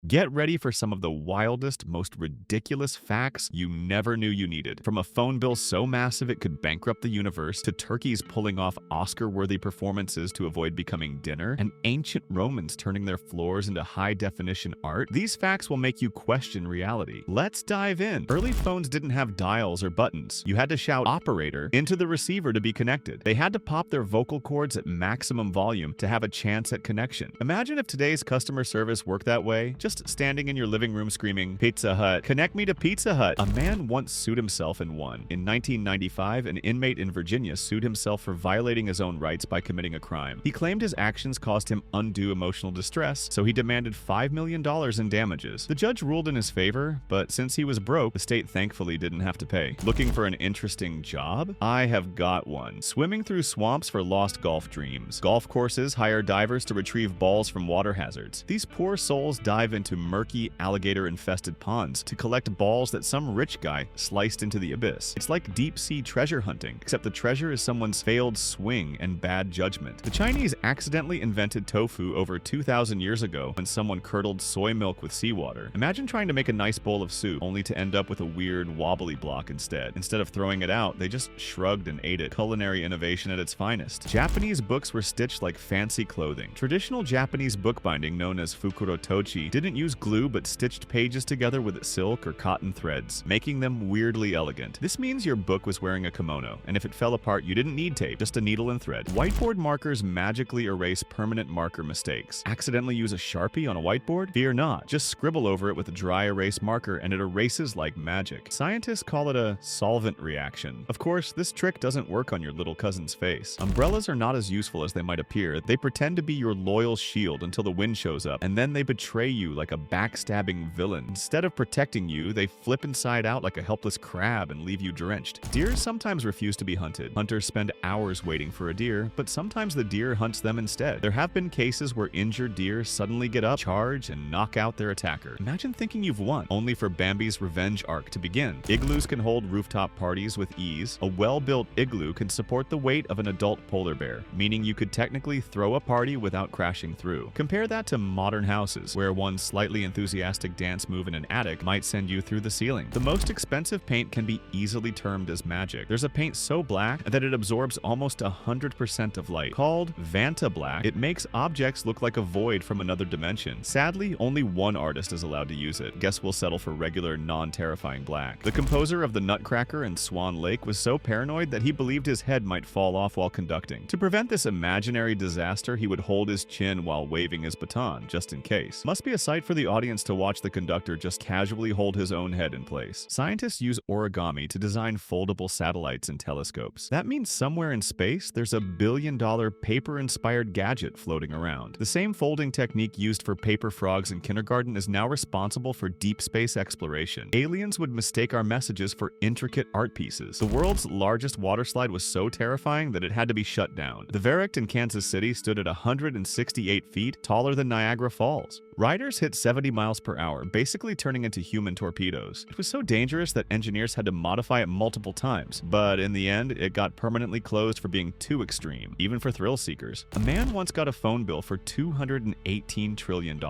Get ready for some of the wildest, most ridiculous facts you never knew you needed. From a phone bill so massive it could bankrupt the universe, to turkeys pulling off Oscar-worthy performances to avoid becoming dinner, and ancient Romans turning their floors into high-definition art, these facts will make you question reality. Let's dive in. Early phones didn't have dials or buttons. You had to shout "operator" into the receiver to be connected. They had to pop their vocal cords at maximum volume to have a chance at connection. Imagine if today's customer service worked that way, just standing in your living room screaming, "Pizza Hut, connect me to Pizza Hut." A man once sued himself and won. In 1995, an inmate in Virginia sued himself for violating his own rights by committing a crime. He claimed his actions caused him undue emotional distress, so he demanded $5 million in damages. The judge ruled in his favor, but since he was broke, the state thankfully didn't have to pay. Looking for an interesting job? I have got one. Swimming through swamps for lost golf dreams. Golf courses hire divers to retrieve balls from water hazards. These poor souls dive into murky, alligator-infested ponds to collect balls that some rich guy sliced into the abyss. It's like deep-sea treasure hunting, except the treasure is someone's failed swing and bad judgment. The Chinese accidentally invented tofu over 2,000 years ago when someone curdled soy milk with seawater. Imagine trying to make a nice bowl of soup, only to end up with a weird, wobbly block instead. Instead of throwing it out, they just shrugged and ate it. Culinary innovation at its finest. Japanese books were stitched like fancy clothing. Traditional Japanese bookbinding, known as fukurotochi, didn't use glue but stitched pages together with silk or cotton threads, making them weirdly elegant. This means your book was wearing a kimono, and if it fell apart, you didn't need tape, just a needle and thread. Whiteboard markers magically erase permanent marker mistakes. Accidentally use a Sharpie on a whiteboard? Fear not. Just scribble over it with a dry erase marker and it erases like magic. Scientists call it a solvent reaction. Of course, this trick doesn't work on your little cousin's face. Umbrellas are not as useful as they might appear. They pretend to be your loyal shield until the wind shows up, and then they betray you like a backstabbing villain. Instead of protecting you, they flip inside out like a helpless crab and leave you drenched. Deer sometimes refuse to be hunted. Hunters spend hours waiting for a deer, but sometimes the deer hunts them instead. There have been cases where injured deer suddenly get up, charge, and knock out their attacker. Imagine thinking you've won, only for Bambi's revenge arc to begin. Igloos can hold rooftop parties with ease. A well-built igloo can support the weight of an adult polar bear, meaning you could technically throw a party without crashing through. Compare that to modern houses, where one slightly enthusiastic dance move in an attic might send you through the ceiling. The most expensive paint can be easily termed as magic. There's a paint so black that it absorbs almost 100% of light. Called Vanta Black, it makes objects look like a void from another dimension. Sadly, only one artist is allowed to use it. Guess we'll settle for regular, non-terrifying black. The composer of the Nutcracker and Swan Lake was so paranoid that he believed his head might fall off while conducting. To prevent this imaginary disaster, he would hold his chin while waving his baton, just in case. Must be a sight for the audience to watch the conductor just casually hold his own head in place. Scientists use origami to design foldable satellites and telescopes. That means somewhere in space, there's a billion-dollar paper-inspired gadget floating around. The same folding technique used for paper frogs in kindergarten is now responsible for deep space exploration. Aliens would mistake our messages for intricate art pieces. The world's largest water slide was so terrifying that it had to be shut down. The Varict in Kansas City stood at 168 feet, taller than Niagara Falls. Riders hit 70 miles per hour, basically turning into human torpedoes. It was so dangerous that engineers had to modify it multiple times, but in the end, it got permanently closed for being too extreme, even for thrill seekers. A man once got a phone bill for $218 trillion.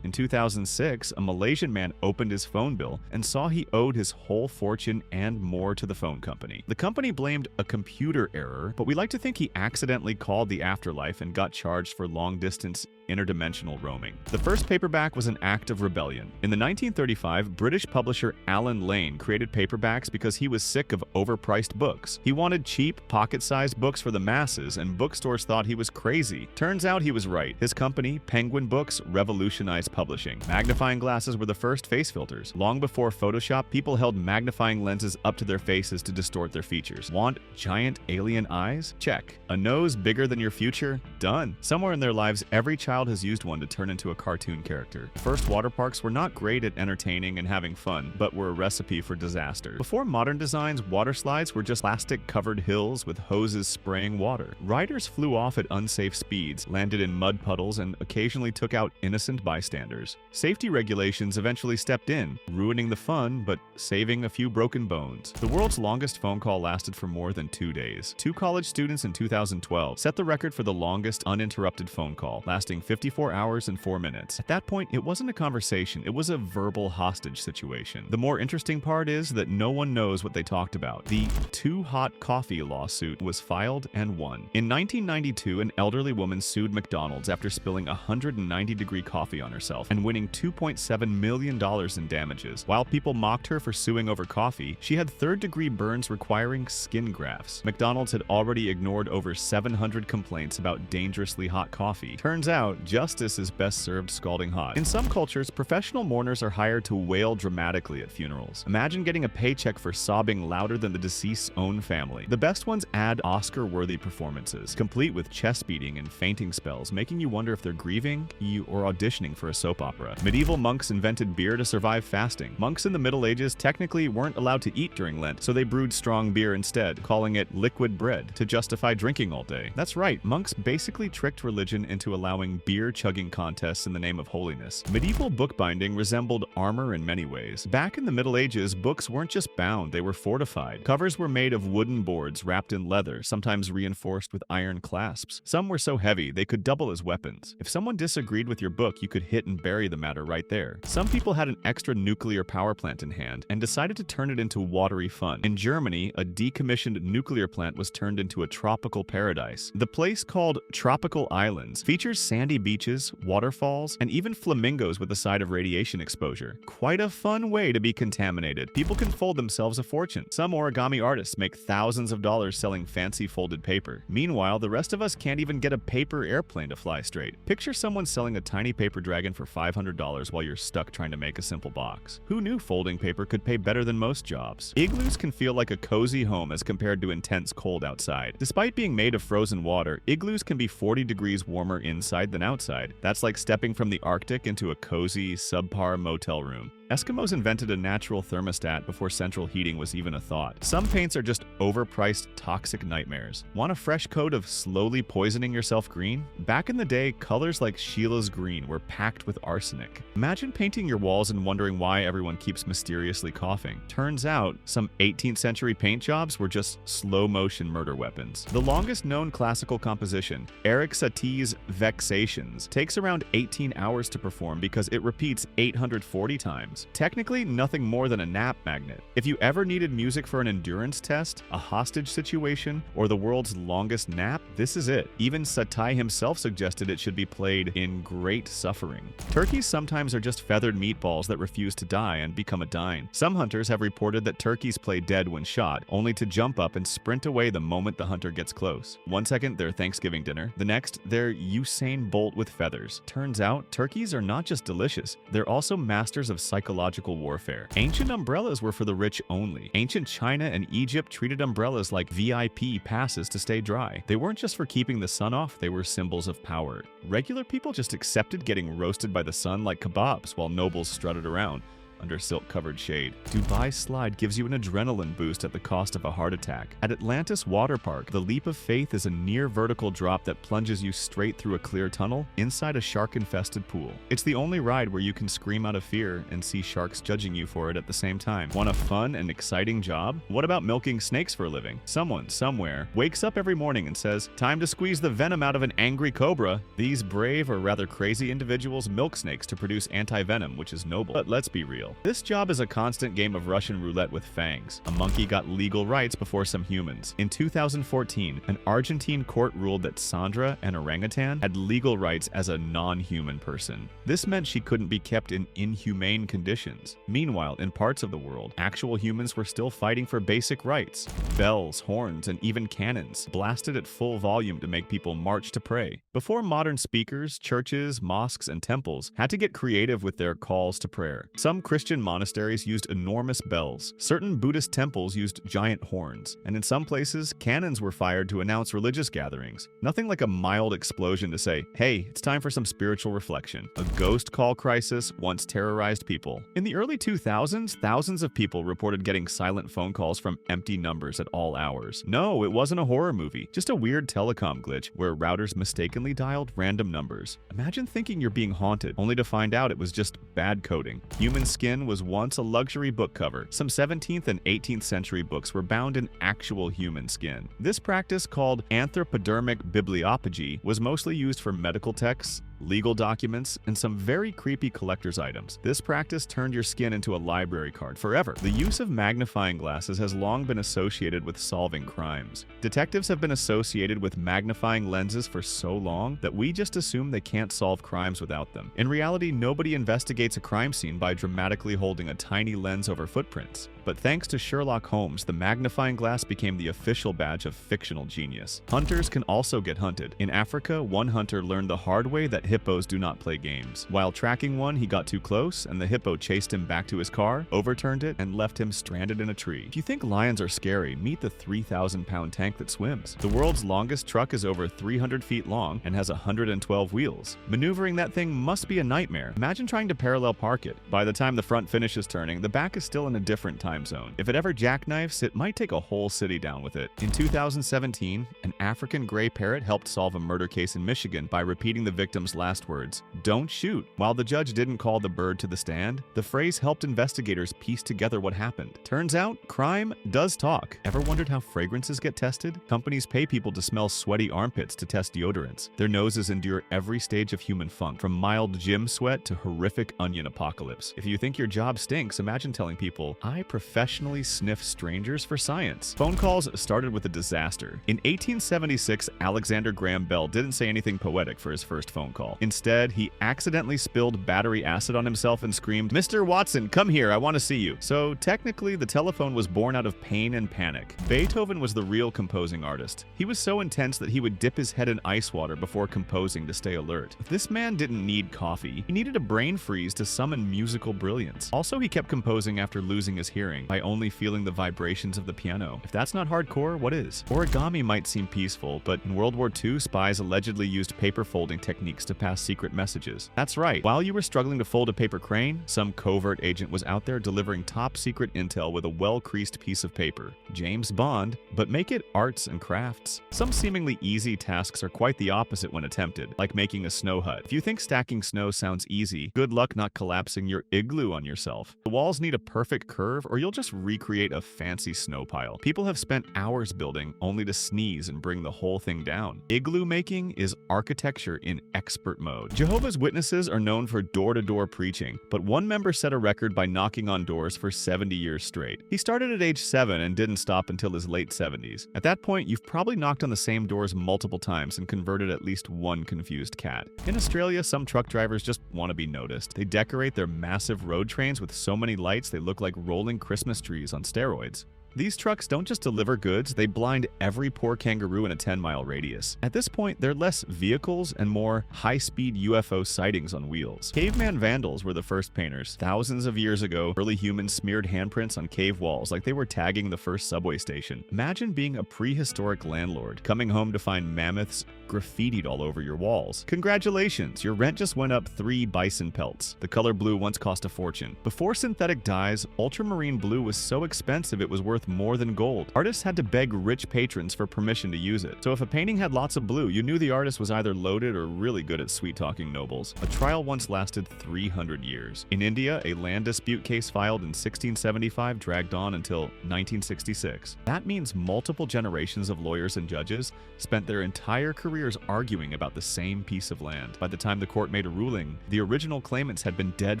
In 2006, a Malaysian man opened his phone bill and saw he owed his whole fortune and more to the phone company. The company blamed a computer error, but we like to think he accidentally called the afterlife and got charged for long-distance interdimensional roaming. The first paperback was an act of rebellion. In the 1935, British publisher Alan Lane created paperbacks because he was sick of overpriced books. He wanted cheap, pocket-sized books for the masses, and bookstores thought he was crazy. Turns out he was right. His company, Penguin Books, revolutionized publishing. Magnifying glasses were the first face filters. Long before Photoshop, people held magnifying lenses up to their faces to distort their features. Want giant alien eyes? Check. A nose bigger than your future? Done. Somewhere in their lives, every child has used one to turn into a cartoon character. The first water parks were not great at entertaining and having fun, but were a recipe for disaster. Before modern designs, water slides were just plastic-covered hills with hoses spraying water. Riders flew off at unsafe speeds, landed in mud puddles, and occasionally took out innocent bystanders. Safety regulations eventually stepped in, ruining the fun, but saving a few broken bones. The world's longest phone call lasted for more than 2 days. Two college students in 2012 set the record for the longest uninterrupted phone call, lasting 54 hours and 4 minutes. At that point, it wasn't a conversation, it was a verbal hostage situation. The more interesting part is that no one knows what they talked about. The Too Hot Coffee lawsuit was filed and won. In 1992, an elderly woman sued McDonald's after spilling 190-degree coffee on herself and winning $2.7 million in damages. While people mocked her for suing over coffee, she had third-degree burns requiring skin grafts. McDonald's had already ignored over 700 complaints about dangerously hot coffee. Turns out, justice is best served scalding hot. In some cultures, professional mourners are hired to wail dramatically at funerals. Imagine getting a paycheck for sobbing louder than the deceased's own family. The best ones add Oscar-worthy performances, complete with chest beating and fainting spells, making you wonder if they're grieving or auditioning for a soap opera. Medieval monks invented beer to survive fasting. Monks in the Middle Ages technically weren't allowed to eat during Lent, so they brewed strong beer instead, calling it liquid bread to justify drinking all day. That's right, monks basically tricked religion into allowing beer-chugging contests in the name of holiness. Medieval bookbinding resembled armor in many ways. Back in the Middle Ages, books weren't just bound, they were fortified. Covers were made of wooden boards wrapped in leather, sometimes reinforced with iron clasps. Some were so heavy they could double as weapons. If someone disagreed with your book, you could hit and bury the matter right there. Some people had an extra nuclear power plant in hand and decided to turn it into watery fun. In Germany, a decommissioned nuclear plant was turned into a tropical paradise. The place, called Tropical Islands, features sandy beaches, waterfalls, and even flamingos with a side of radiation exposure. Quite a fun way to be contaminated. People can fold themselves a fortune. Some origami artists make thousands of dollars selling fancy folded paper. Meanwhile, the rest of us can't even get a paper airplane to fly straight. Picture someone selling a tiny paper dragon for $500 while you're stuck trying to make a simple box. Who knew folding paper could pay better than most jobs? Igloos can feel like a cozy home as compared to intense cold outside. Despite being made of frozen water, igloos can be 40 degrees warmer inside than outside. That's like stepping from the Arctic into a cozy, subpar motel room. Eskimos invented a natural thermostat before central heating was even a thought. Some paints are just overpriced, toxic nightmares. Want a fresh coat of slowly poisoning yourself green? Back in the day, colors like Sheila's green were packed with arsenic. Imagine painting your walls and wondering why everyone keeps mysteriously coughing. Turns out, some 18th century paint jobs were just slow-motion murder weapons. The longest known classical composition, Eric Satie's Vexations, takes around 18 hours to perform because it repeats 840 times. Technically, nothing more than a nap magnet. If you ever needed music for an endurance test, a hostage situation, or the world's longest nap, this is it. Even Satie himself suggested it should be played in great suffering. Turkeys sometimes are just feathered meatballs that refuse to die and become a dine. Some hunters have reported that turkeys play dead when shot, only to jump up and sprint away the moment the hunter gets close. One second, they're Thanksgiving dinner. The next, they're Usain Bolt with feathers. Turns out, turkeys are not just delicious, they're also masters of psychological warfare. Ancient umbrellas were for the rich only. Ancient China and Egypt treated umbrellas like VIP passes to stay dry. They weren't just for keeping the sun off, they were symbols of power. Regular people just accepted getting roasted by the sun like kebabs while nobles strutted around under silk-covered shade. Dubai's slide gives you an adrenaline boost at the cost of a heart attack. At Atlantis Water Park, the leap of faith is a near-vertical drop that plunges you straight through a clear tunnel inside a shark-infested pool. It's the only ride where you can scream out of fear and see sharks judging you for it at the same time. Want a fun and exciting job? What about milking snakes for a living? Someone, somewhere, wakes up every morning and says, "Time to squeeze the venom out of an angry cobra." These brave or rather crazy individuals milk snakes to produce anti-venom, which is noble. But let's be real. This job is a constant game of Russian roulette with fangs. A monkey got legal rights before some humans. In 2014, an Argentine court ruled that Sandra, an orangutan, had legal rights as a non-human person. This meant she couldn't be kept in inhumane conditions. Meanwhile, in parts of the world, actual humans were still fighting for basic rights. Bells, horns, and even cannons blasted at full volume to make people march to pray. Before modern speakers, churches, mosques, and temples had to get creative with their calls to prayer. Some Christian monasteries used enormous bells. Certain Buddhist temples used giant horns. And in some places, cannons were fired to announce religious gatherings. Nothing like a mild explosion to say, "Hey, it's time for some spiritual reflection." A ghost call crisis once terrorized people. In the early 2000s, thousands of people reported getting silent phone calls from empty numbers at all hours. No, it wasn't a horror movie, just a weird telecom glitch where routers mistakenly dialed random numbers. Imagine thinking you're being haunted, only to find out it was just bad coding. Human skin was once a luxury book cover. Some 17th and 18th century books were bound in actual human skin. This practice, called anthropodermic bibliopagy, was mostly used for medical texts legal documents, and some very creepy collector's items. This practice turned your skin into a library card forever. The use of magnifying glasses has long been associated with solving crimes. Detectives have been associated with magnifying lenses for so long that we just assume they can't solve crimes without them. In reality, nobody investigates a crime scene by dramatically holding a tiny lens over footprints. But thanks to Sherlock Holmes, the magnifying glass became the official badge of fictional genius. Hunters can also get hunted. In Africa, one hunter learned the hard way that hippos do not play games. While tracking one, he got too close, and the hippo chased him back to his car, overturned it, and left him stranded in a tree. If you think lions are scary, meet the 3,000-pound tank that swims. The world's longest truck is over 300 feet long and has 112 wheels. Maneuvering that thing must be a nightmare. Imagine trying to parallel park it. By the time the front finishes turning, the back is still in a different time zone. If it ever jackknifes, it might take a whole city down with it. In 2017, an African gray parrot helped solve a murder case in Michigan by repeating the victim's last words, "Don't shoot." While the judge didn't call the bird to the stand, the phrase helped investigators piece together what happened. Turns out, crime does talk. Ever wondered how fragrances get tested? Companies pay people to smell sweaty armpits to test deodorants. Their noses endure every stage of human funk, from mild gym sweat to horrific onion apocalypse. If you think your job stinks, imagine telling people, "I professionally sniff strangers for science." Phone calls started with a disaster. In 1876, Alexander Graham Bell didn't say anything poetic for his first phone call. Instead, he accidentally spilled battery acid on himself and screamed, "Mr. Watson, come here, I want to see you." So technically, the telephone was born out of pain and panic. Beethoven was the real composing artist. He was so intense that he would dip his head in ice water before composing to stay alert. This man didn't need coffee. He needed a brain freeze to summon musical brilliance. Also, he kept composing after losing his hearing by only feeling the vibrations of the piano. If that's not hardcore, what is? Origami might seem peaceful, but in World War II, spies allegedly used paper folding techniques to pass secret messages. That's right, while you were struggling to fold a paper crane, some covert agent was out there delivering top secret intel with a well-creased piece of paper. James Bond, but make it arts and crafts. Some seemingly easy tasks are quite the opposite when attempted, like making a snow hut. If you think stacking snow sounds easy, good luck not collapsing your igloo on yourself. The walls need a perfect curve, or you'll just recreate a fancy snow pile. People have spent hours building only to sneeze and bring the whole thing down. Igloo making is architecture in expert mode. Jehovah's Witnesses are known for door-to-door preaching, but one member set a record by knocking on doors for 70 years straight. He started at age 7 and didn't stop until his late 70s. At that point, you've probably knocked on the same doors multiple times and converted at least one confused cat. In Australia, some truck drivers just want to be noticed. They decorate their massive road trains with so many lights they look like rolling Christmas trees on steroids. These trucks don't just deliver goods, they blind every poor kangaroo in a 10-mile radius. At this point, they're less vehicles and more high-speed UFO sightings on wheels. Caveman vandals were the first painters. Thousands of years ago, early humans smeared handprints on cave walls like they were tagging the first subway station. Imagine being a prehistoric landlord, coming home to find mammoths graffitied all over your walls. Congratulations, your rent just went up 3 bison pelts. The color blue once cost a fortune. Before synthetic dyes, ultramarine blue was so expensive it was worth more than gold. Artists had to beg rich patrons for permission to use it. So if a painting had lots of blue, you knew the artist was either loaded or really good at sweet-talking nobles. A trial once lasted 300 years. In India, a land dispute case filed in 1675 dragged on until 1966. That means multiple generations of lawyers and judges spent their entire careers arguing about the same piece of land. By the time the court made a ruling, the original claimants had been dead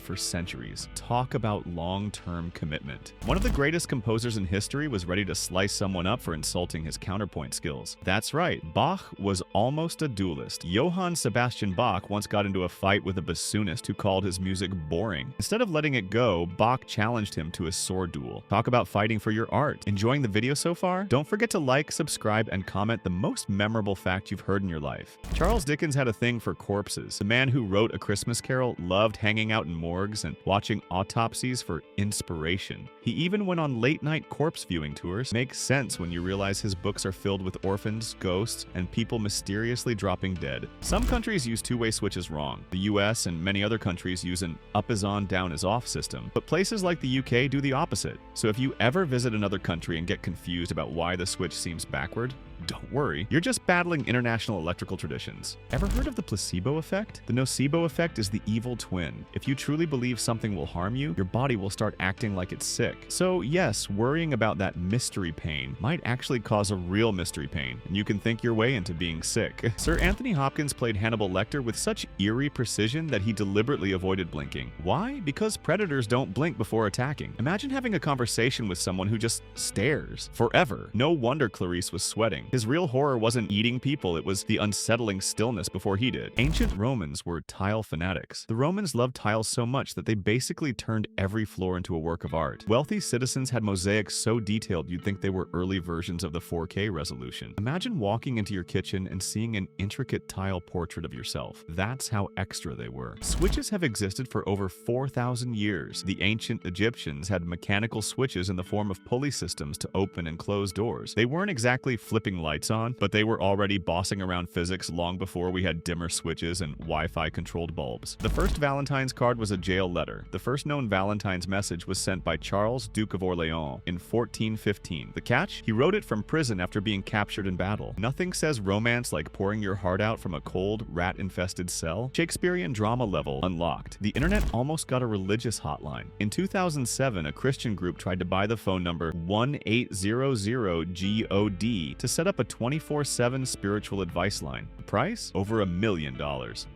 for centuries. Talk about long-term commitment. One of the greatest composers in history was ready to slice someone up for insulting his counterpoint skills. That's right, Bach was almost a duelist. Johann Sebastian Bach once got into a fight with a bassoonist who called his music boring. Instead of letting it go, Bach challenged him to a sword duel. Talk about fighting for your art. Enjoying the video so far? Don't forget to like, subscribe, and comment the most memorable fact you've heard in your life. Charles Dickens had a thing for corpses. The man who wrote A Christmas Carol loved hanging out in morgues and watching autopsies for inspiration. He even went on late-night corpse viewing tours. Makes sense when you realize his books are filled with orphans, ghosts, and people mysteriously dropping dead. Some countries use two-way switches wrong. The US and many other countries use an up is on, down is off system. But places like the UK do the opposite. So if you ever visit another country and get confused about why the switch seems backward, Don't worry, you're just battling international electrical traditions. Ever heard of the placebo effect? The nocebo effect is the evil twin. If you truly believe something will harm you, your body will start acting like it's sick. So yes, worrying about that mystery pain might actually cause a real mystery pain, and you can think your way into being sick. Sir Anthony Hopkins played Hannibal Lecter with such eerie precision that he deliberately avoided blinking. Why? Because predators don't blink before attacking. Imagine having a conversation with someone who just stares forever. No wonder Clarice was sweating. His real horror wasn't eating people, it was the unsettling stillness before he did. Ancient Romans were tile fanatics. The Romans loved tiles so much that they basically turned every floor into a work of art. Wealthy citizens had mosaics so detailed you'd think they were early versions of the 4K resolution. Imagine walking into your kitchen and seeing an intricate tile portrait of yourself. That's how extra they were. Switches have existed for over 4,000 years. The ancient Egyptians had mechanical switches in the form of pulley systems to open and close doors. They weren't exactly flipping lights on, but they were already bossing around physics long before we had dimmer switches and Wi-Fi controlled bulbs. The first Valentine's card was a jail letter. The first known Valentine's message was sent by Charles, Duke of Orleans, in 1415. The catch? He wrote it from prison after being captured in battle. Nothing says romance like pouring your heart out from a cold, rat-infested cell. Shakespearean drama level unlocked. The internet almost got a religious hotline. In 2007, a Christian group tried to buy the phone number 1800-GOD to set up a 24/7 spiritual advice line. The price? Over $1 million.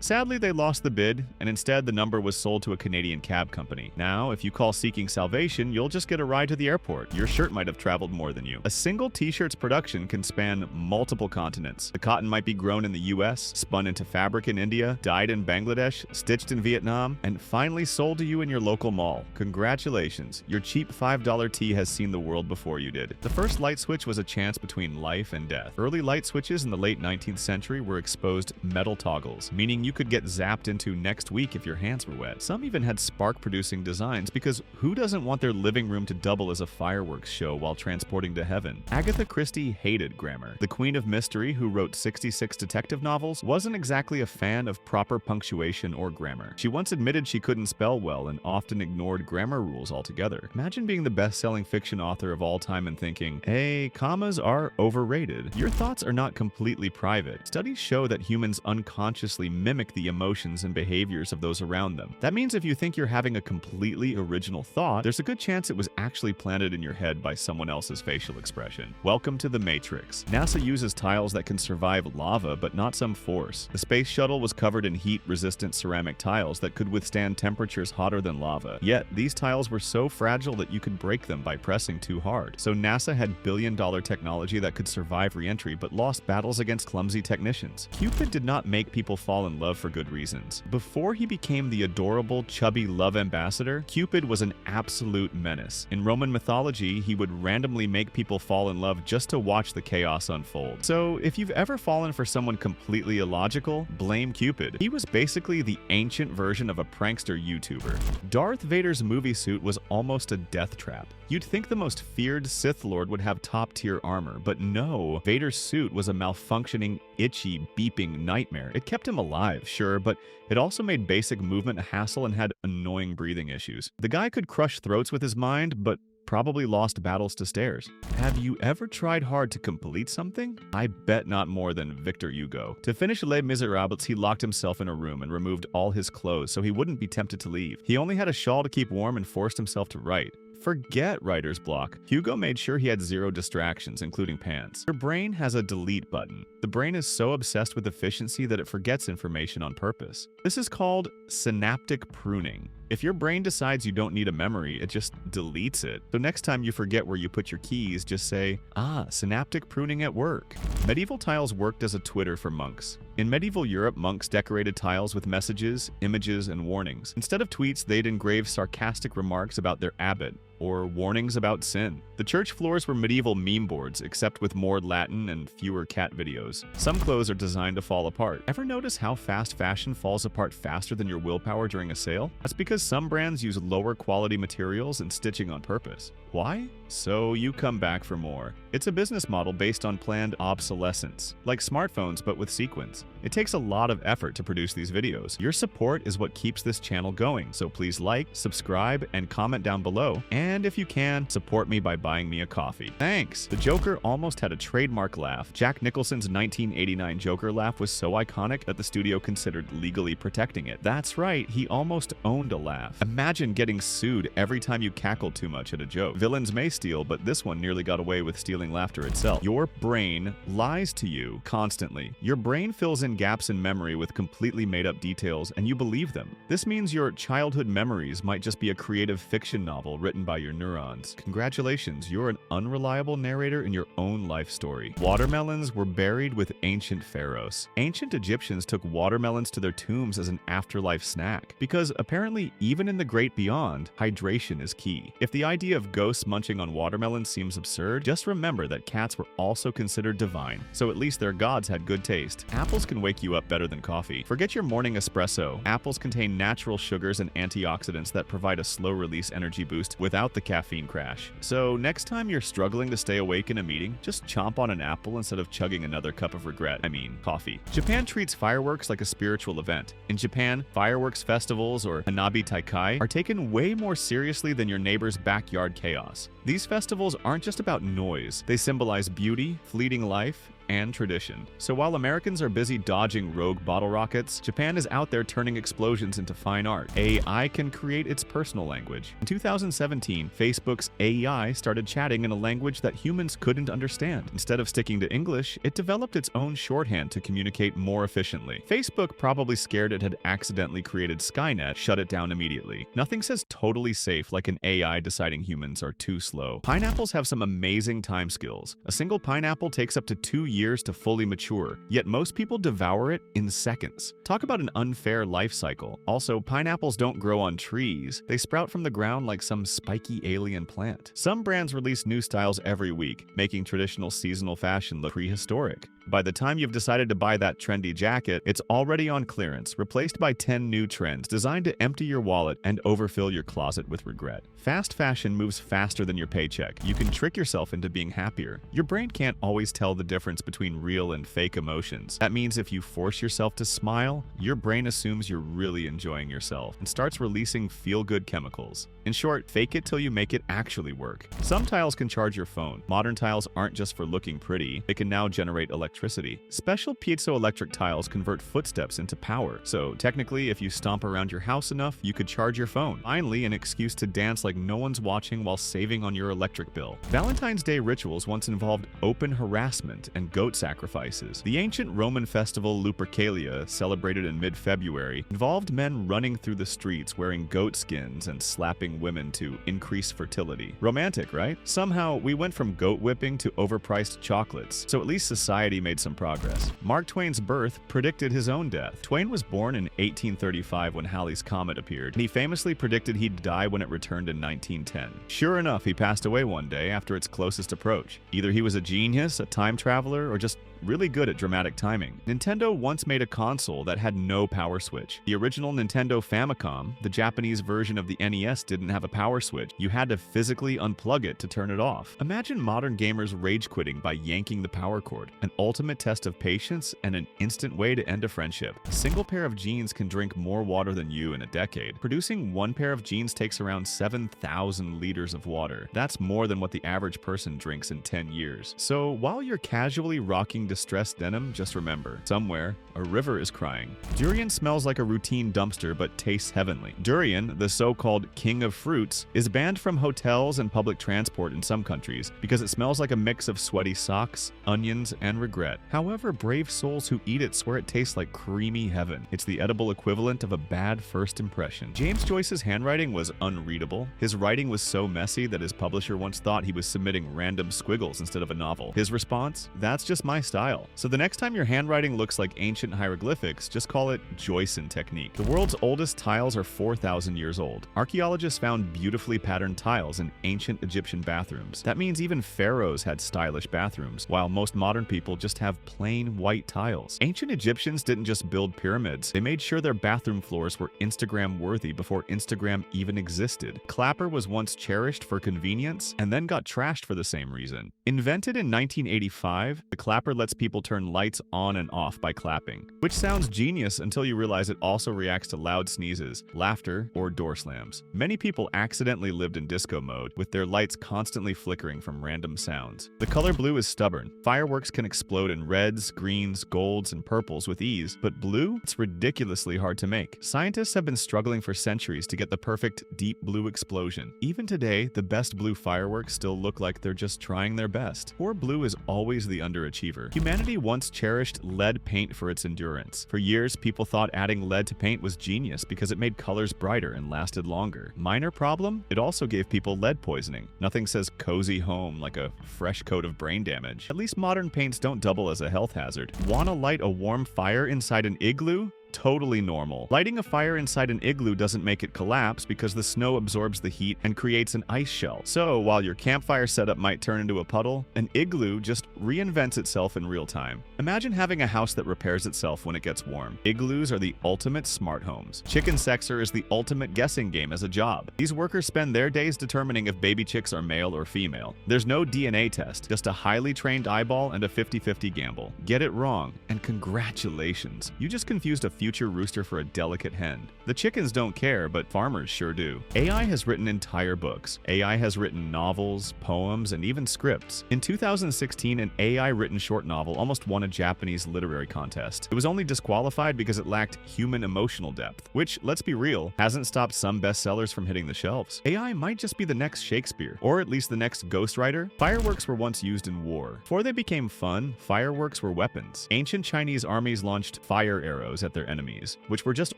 Sadly, they lost the bid, and instead the number was sold to a Canadian cab company. Now, if you call seeking salvation, you'll just get a ride to the airport. Your shirt might have traveled more than you. A single t-shirt's production can span multiple continents. The cotton might be grown in the US, spun into fabric in India, dyed in Bangladesh, stitched in Vietnam, and finally sold to you in your local mall. Congratulations, your cheap $5 tee has seen the world before you did. The first light switch was a chance between life and death. Early light switches in the late 19th century were exposed metal toggles, meaning you could get zapped into next week if your hands were wet. Some even had spark-producing designs because who doesn't want their living room to double as a fireworks show while transporting to heaven? Agatha Christie hated grammar. The Queen of Mystery, who wrote 66 detective novels, wasn't exactly a fan of proper punctuation or grammar. She once admitted she couldn't spell well and often ignored grammar rules altogether. Imagine being the best-selling fiction author of all time and thinking, hey, commas are overrated. Your thoughts are not completely private. Studies show that humans unconsciously mimic the emotions and behaviors of those around them. That means if you think you're having a completely original thought, there's a good chance it was actually planted in your head by someone else's facial expression. Welcome to the Matrix. NASA uses tiles that can survive lava, but not some force. The space shuttle was covered in heat-resistant ceramic tiles that could withstand temperatures hotter than lava. Yet, these tiles were so fragile that you could break them by pressing too hard. So NASA had billion-dollar technology that could survive re-entry, but lost battles against clumsy technicians. Cupid did not make people fall in love for good reasons. Before he became the adorable, chubby love ambassador, Cupid was an absolute menace. In Roman mythology, he would randomly make people fall in love just to watch the chaos unfold. So, if you've ever fallen for someone completely illogical, blame Cupid. He was basically the ancient version of a prankster YouTuber. Darth Vader's movie suit was almost a death trap. You'd think the most feared Sith Lord would have top-tier armor, but no, Vader's suit was a malfunctioning, itchy, beeping nightmare. It kept him alive, sure, but it also made basic movement a hassle and had annoying breathing issues. The guy could crush throats with his mind, but probably lost battles to stairs. Have you ever tried hard to complete something? I bet not more than Victor Hugo. To finish Les Miserables, he locked himself in a room and removed all his clothes so he wouldn't be tempted to leave. He only had a shawl to keep warm and forced himself to write. Forget writer's block. Hugo made sure he had 0 distractions, including pants. Your brain has a delete button. The brain is so obsessed with efficiency that it forgets information on purpose. This is called synaptic pruning. If your brain decides you don't need a memory, it just deletes it. So next time you forget where you put your keys, just say, synaptic pruning at work. Medieval tiles worked as a Twitter for monks. In medieval Europe, monks decorated tiles with messages, images, and warnings. Instead of tweets, they'd engrave sarcastic remarks about their abbot, or warnings about sin. The church floors were medieval meme boards, except with more Latin and fewer cat videos. Some clothes are designed to fall apart. Ever notice how fast fashion falls apart faster than your willpower during a sale? That's because some brands use lower quality materials and stitching on purpose. Why? So you come back for more. It's a business model based on planned obsolescence, like smartphones but with sequins. It takes a lot of effort to produce these videos. Your support is what keeps this channel going, so please like, subscribe, and comment down below. And if you can, support me by buying me a coffee. Thanks! The Joker almost had a trademark laugh. Jack Nicholson's 1989 Joker laugh was so iconic that the studio considered legally protecting it. That's right, he almost owned a laugh. Imagine getting sued every time you cackled too much at a joke. Villains may steal, but this one nearly got away with stealing laughter itself. Your brain lies to you constantly. Your brain fills in gaps in memory with completely made-up details, and you believe them. This means your childhood memories might just be a creative fiction novel written by your neurons. Congratulations, you're an unreliable narrator in your own life story. Watermelons were buried with ancient pharaohs. Ancient Egyptians took watermelons to their tombs as an afterlife snack, because apparently even in the great beyond, hydration is key. If the idea of ghosts munching on watermelons seems absurd, just remember that cats were also considered divine, so at least their gods had good taste. Apples can wake you up better than coffee. Forget your morning espresso. Apples contain natural sugars and antioxidants that provide a slow-release energy boost without the caffeine crash. So next time you're struggling to stay awake in a meeting, just chomp on an apple instead of chugging another cup of regret. I mean, coffee. Japan treats fireworks like a spiritual event. In Japan, fireworks festivals, or Hanabi Taikai, are taken way more seriously than your neighbor's backyard chaos. These festivals aren't just about noise. They symbolize beauty, fleeting life, and tradition. So while Americans are busy dodging rogue bottle rockets, Japan is out there turning explosions into fine art. AI can create its personal language. In 2017, Facebook's AI started chatting in a language that humans couldn't understand. Instead of sticking to English, it developed its own shorthand to communicate more efficiently. Facebook, probably scared it had accidentally created Skynet, shut it down immediately. Nothing says totally safe like an AI deciding humans are too slow. Pineapples have some amazing time skills. A single pineapple takes up to 2 years to fully mature, yet most people devour it in seconds. Talk about an unfair life cycle. Also, pineapples don't grow on trees. They sprout from the ground like some spiky alien plant. Some brands release new styles every week, making traditional seasonal fashion look prehistoric. By the time you've decided to buy that trendy jacket, it's already on clearance, replaced by 10 new trends designed to empty your wallet and overfill your closet with regret. Fast fashion moves faster than your paycheck. You can trick yourself into being happier. Your brain can't always tell the difference between real and fake emotions. That means if you force yourself to smile, your brain assumes you're really enjoying yourself and starts releasing feel-good chemicals. In short, fake it till you make it actually work. Some tiles can charge your phone. Modern tiles aren't just for looking pretty. They can now generate electricity. Special piezoelectric tiles convert footsteps into power. So technically, if you stomp around your house enough, you could charge your phone. Finally, an excuse to dance like no one's watching while saving on your electric bill. Valentine's Day rituals once involved open harassment and goat sacrifices. The ancient Roman festival Lupercalia, celebrated in mid-February, involved men running through the streets wearing goat skins and slapping women to increase fertility. Romantic, right? Somehow, we went from goat whipping to overpriced chocolates, so at least society made some progress. Mark Twain's birth predicted his own death. Twain was born in 1835 when Halley's Comet appeared, and he famously predicted he'd die when it returned in 1910. Sure enough, he passed away one day after its closest approach. Either he was a genius, a time traveler, or just really good at dramatic timing. Nintendo once made a console that had no power switch. The original Nintendo Famicom, the Japanese version of the NES, didn't have a power switch. You had to physically unplug it to turn it off. Imagine modern gamers rage quitting by yanking the power cord, an ultimate test of patience and an instant way to end a friendship. A single pair of jeans can drink more water than you in a decade. Producing one pair of jeans takes around 7,000 liters of water. That's more than what the average person drinks in 10 years. So while you're casually rocking distressed denim, just remember, somewhere, a river is crying. Durian smells like a routine dumpster but tastes heavenly. Durian, the so-called king of fruits, is banned from hotels and public transport in some countries because it smells like a mix of sweaty socks, onions, and regret. However, brave souls who eat it swear it tastes like creamy heaven. It's the edible equivalent of a bad first impression. James Joyce's handwriting was unreadable. His writing was so messy that his publisher once thought he was submitting random squiggles instead of a novel. His response? That's just my style. So the next time your handwriting looks like ancient hieroglyphics, just call it Joycean technique. The world's oldest tiles are 4,000 years old. Archaeologists found beautifully patterned tiles in ancient Egyptian bathrooms. That means even pharaohs had stylish bathrooms, while most modern people just have plain white tiles. Ancient Egyptians didn't just build pyramids, they made sure their bathroom floors were Instagram worthy before Instagram even existed. Clapper was once cherished for convenience and then got trashed for the same reason. Invented in 1985, the clapper lets lets people turn lights on and off by clapping, which sounds genius until you realize it also reacts to loud sneezes, laughter, or door slams. Many people accidentally lived in disco mode, with their lights constantly flickering from random sounds. The color blue is stubborn. Fireworks can explode in reds, greens, golds, and purples with ease, but blue? It's ridiculously hard to make. Scientists have been struggling for centuries to get the perfect deep blue explosion. Even today, the best blue fireworks still look like they're just trying their best. Poor blue is always the underachiever. Humanity once cherished lead paint for its endurance. For years, people thought adding lead to paint was genius because it made colors brighter and lasted longer. Minor problem? It also gave people lead poisoning. Nothing says cozy home like a fresh coat of brain damage. At least modern paints don't double as a health hazard. Wanna light a warm fire inside an igloo? Totally normal. Lighting a fire inside an igloo doesn't make it collapse because the snow absorbs the heat and creates an ice shell. So while your campfire setup might turn into a puddle, an igloo just reinvents itself in real time. Imagine having a house that repairs itself when it gets warm. Igloos are the ultimate smart homes. Chicken sexer is the ultimate guessing game as a job. These workers spend their days determining if baby chicks are male or female. There's no DNA test, just a highly trained eyeball and a 50-50 gamble. Get it wrong, and congratulations. You just confused a future rooster for a delicate hen. The chickens don't care, but farmers sure do. AI has written entire books. AI has written novels, poems, and even scripts. In 2016, an AI-written short novel almost won a Japanese literary contest. It was only disqualified because it lacked human emotional depth, which, let's be real, hasn't stopped some bestsellers from hitting the shelves. AI might just be the next Shakespeare, or at least the next ghostwriter. Fireworks were once used in war. Before they became fun, fireworks were weapons. Ancient Chinese armies launched fire arrows at their enemies, which were just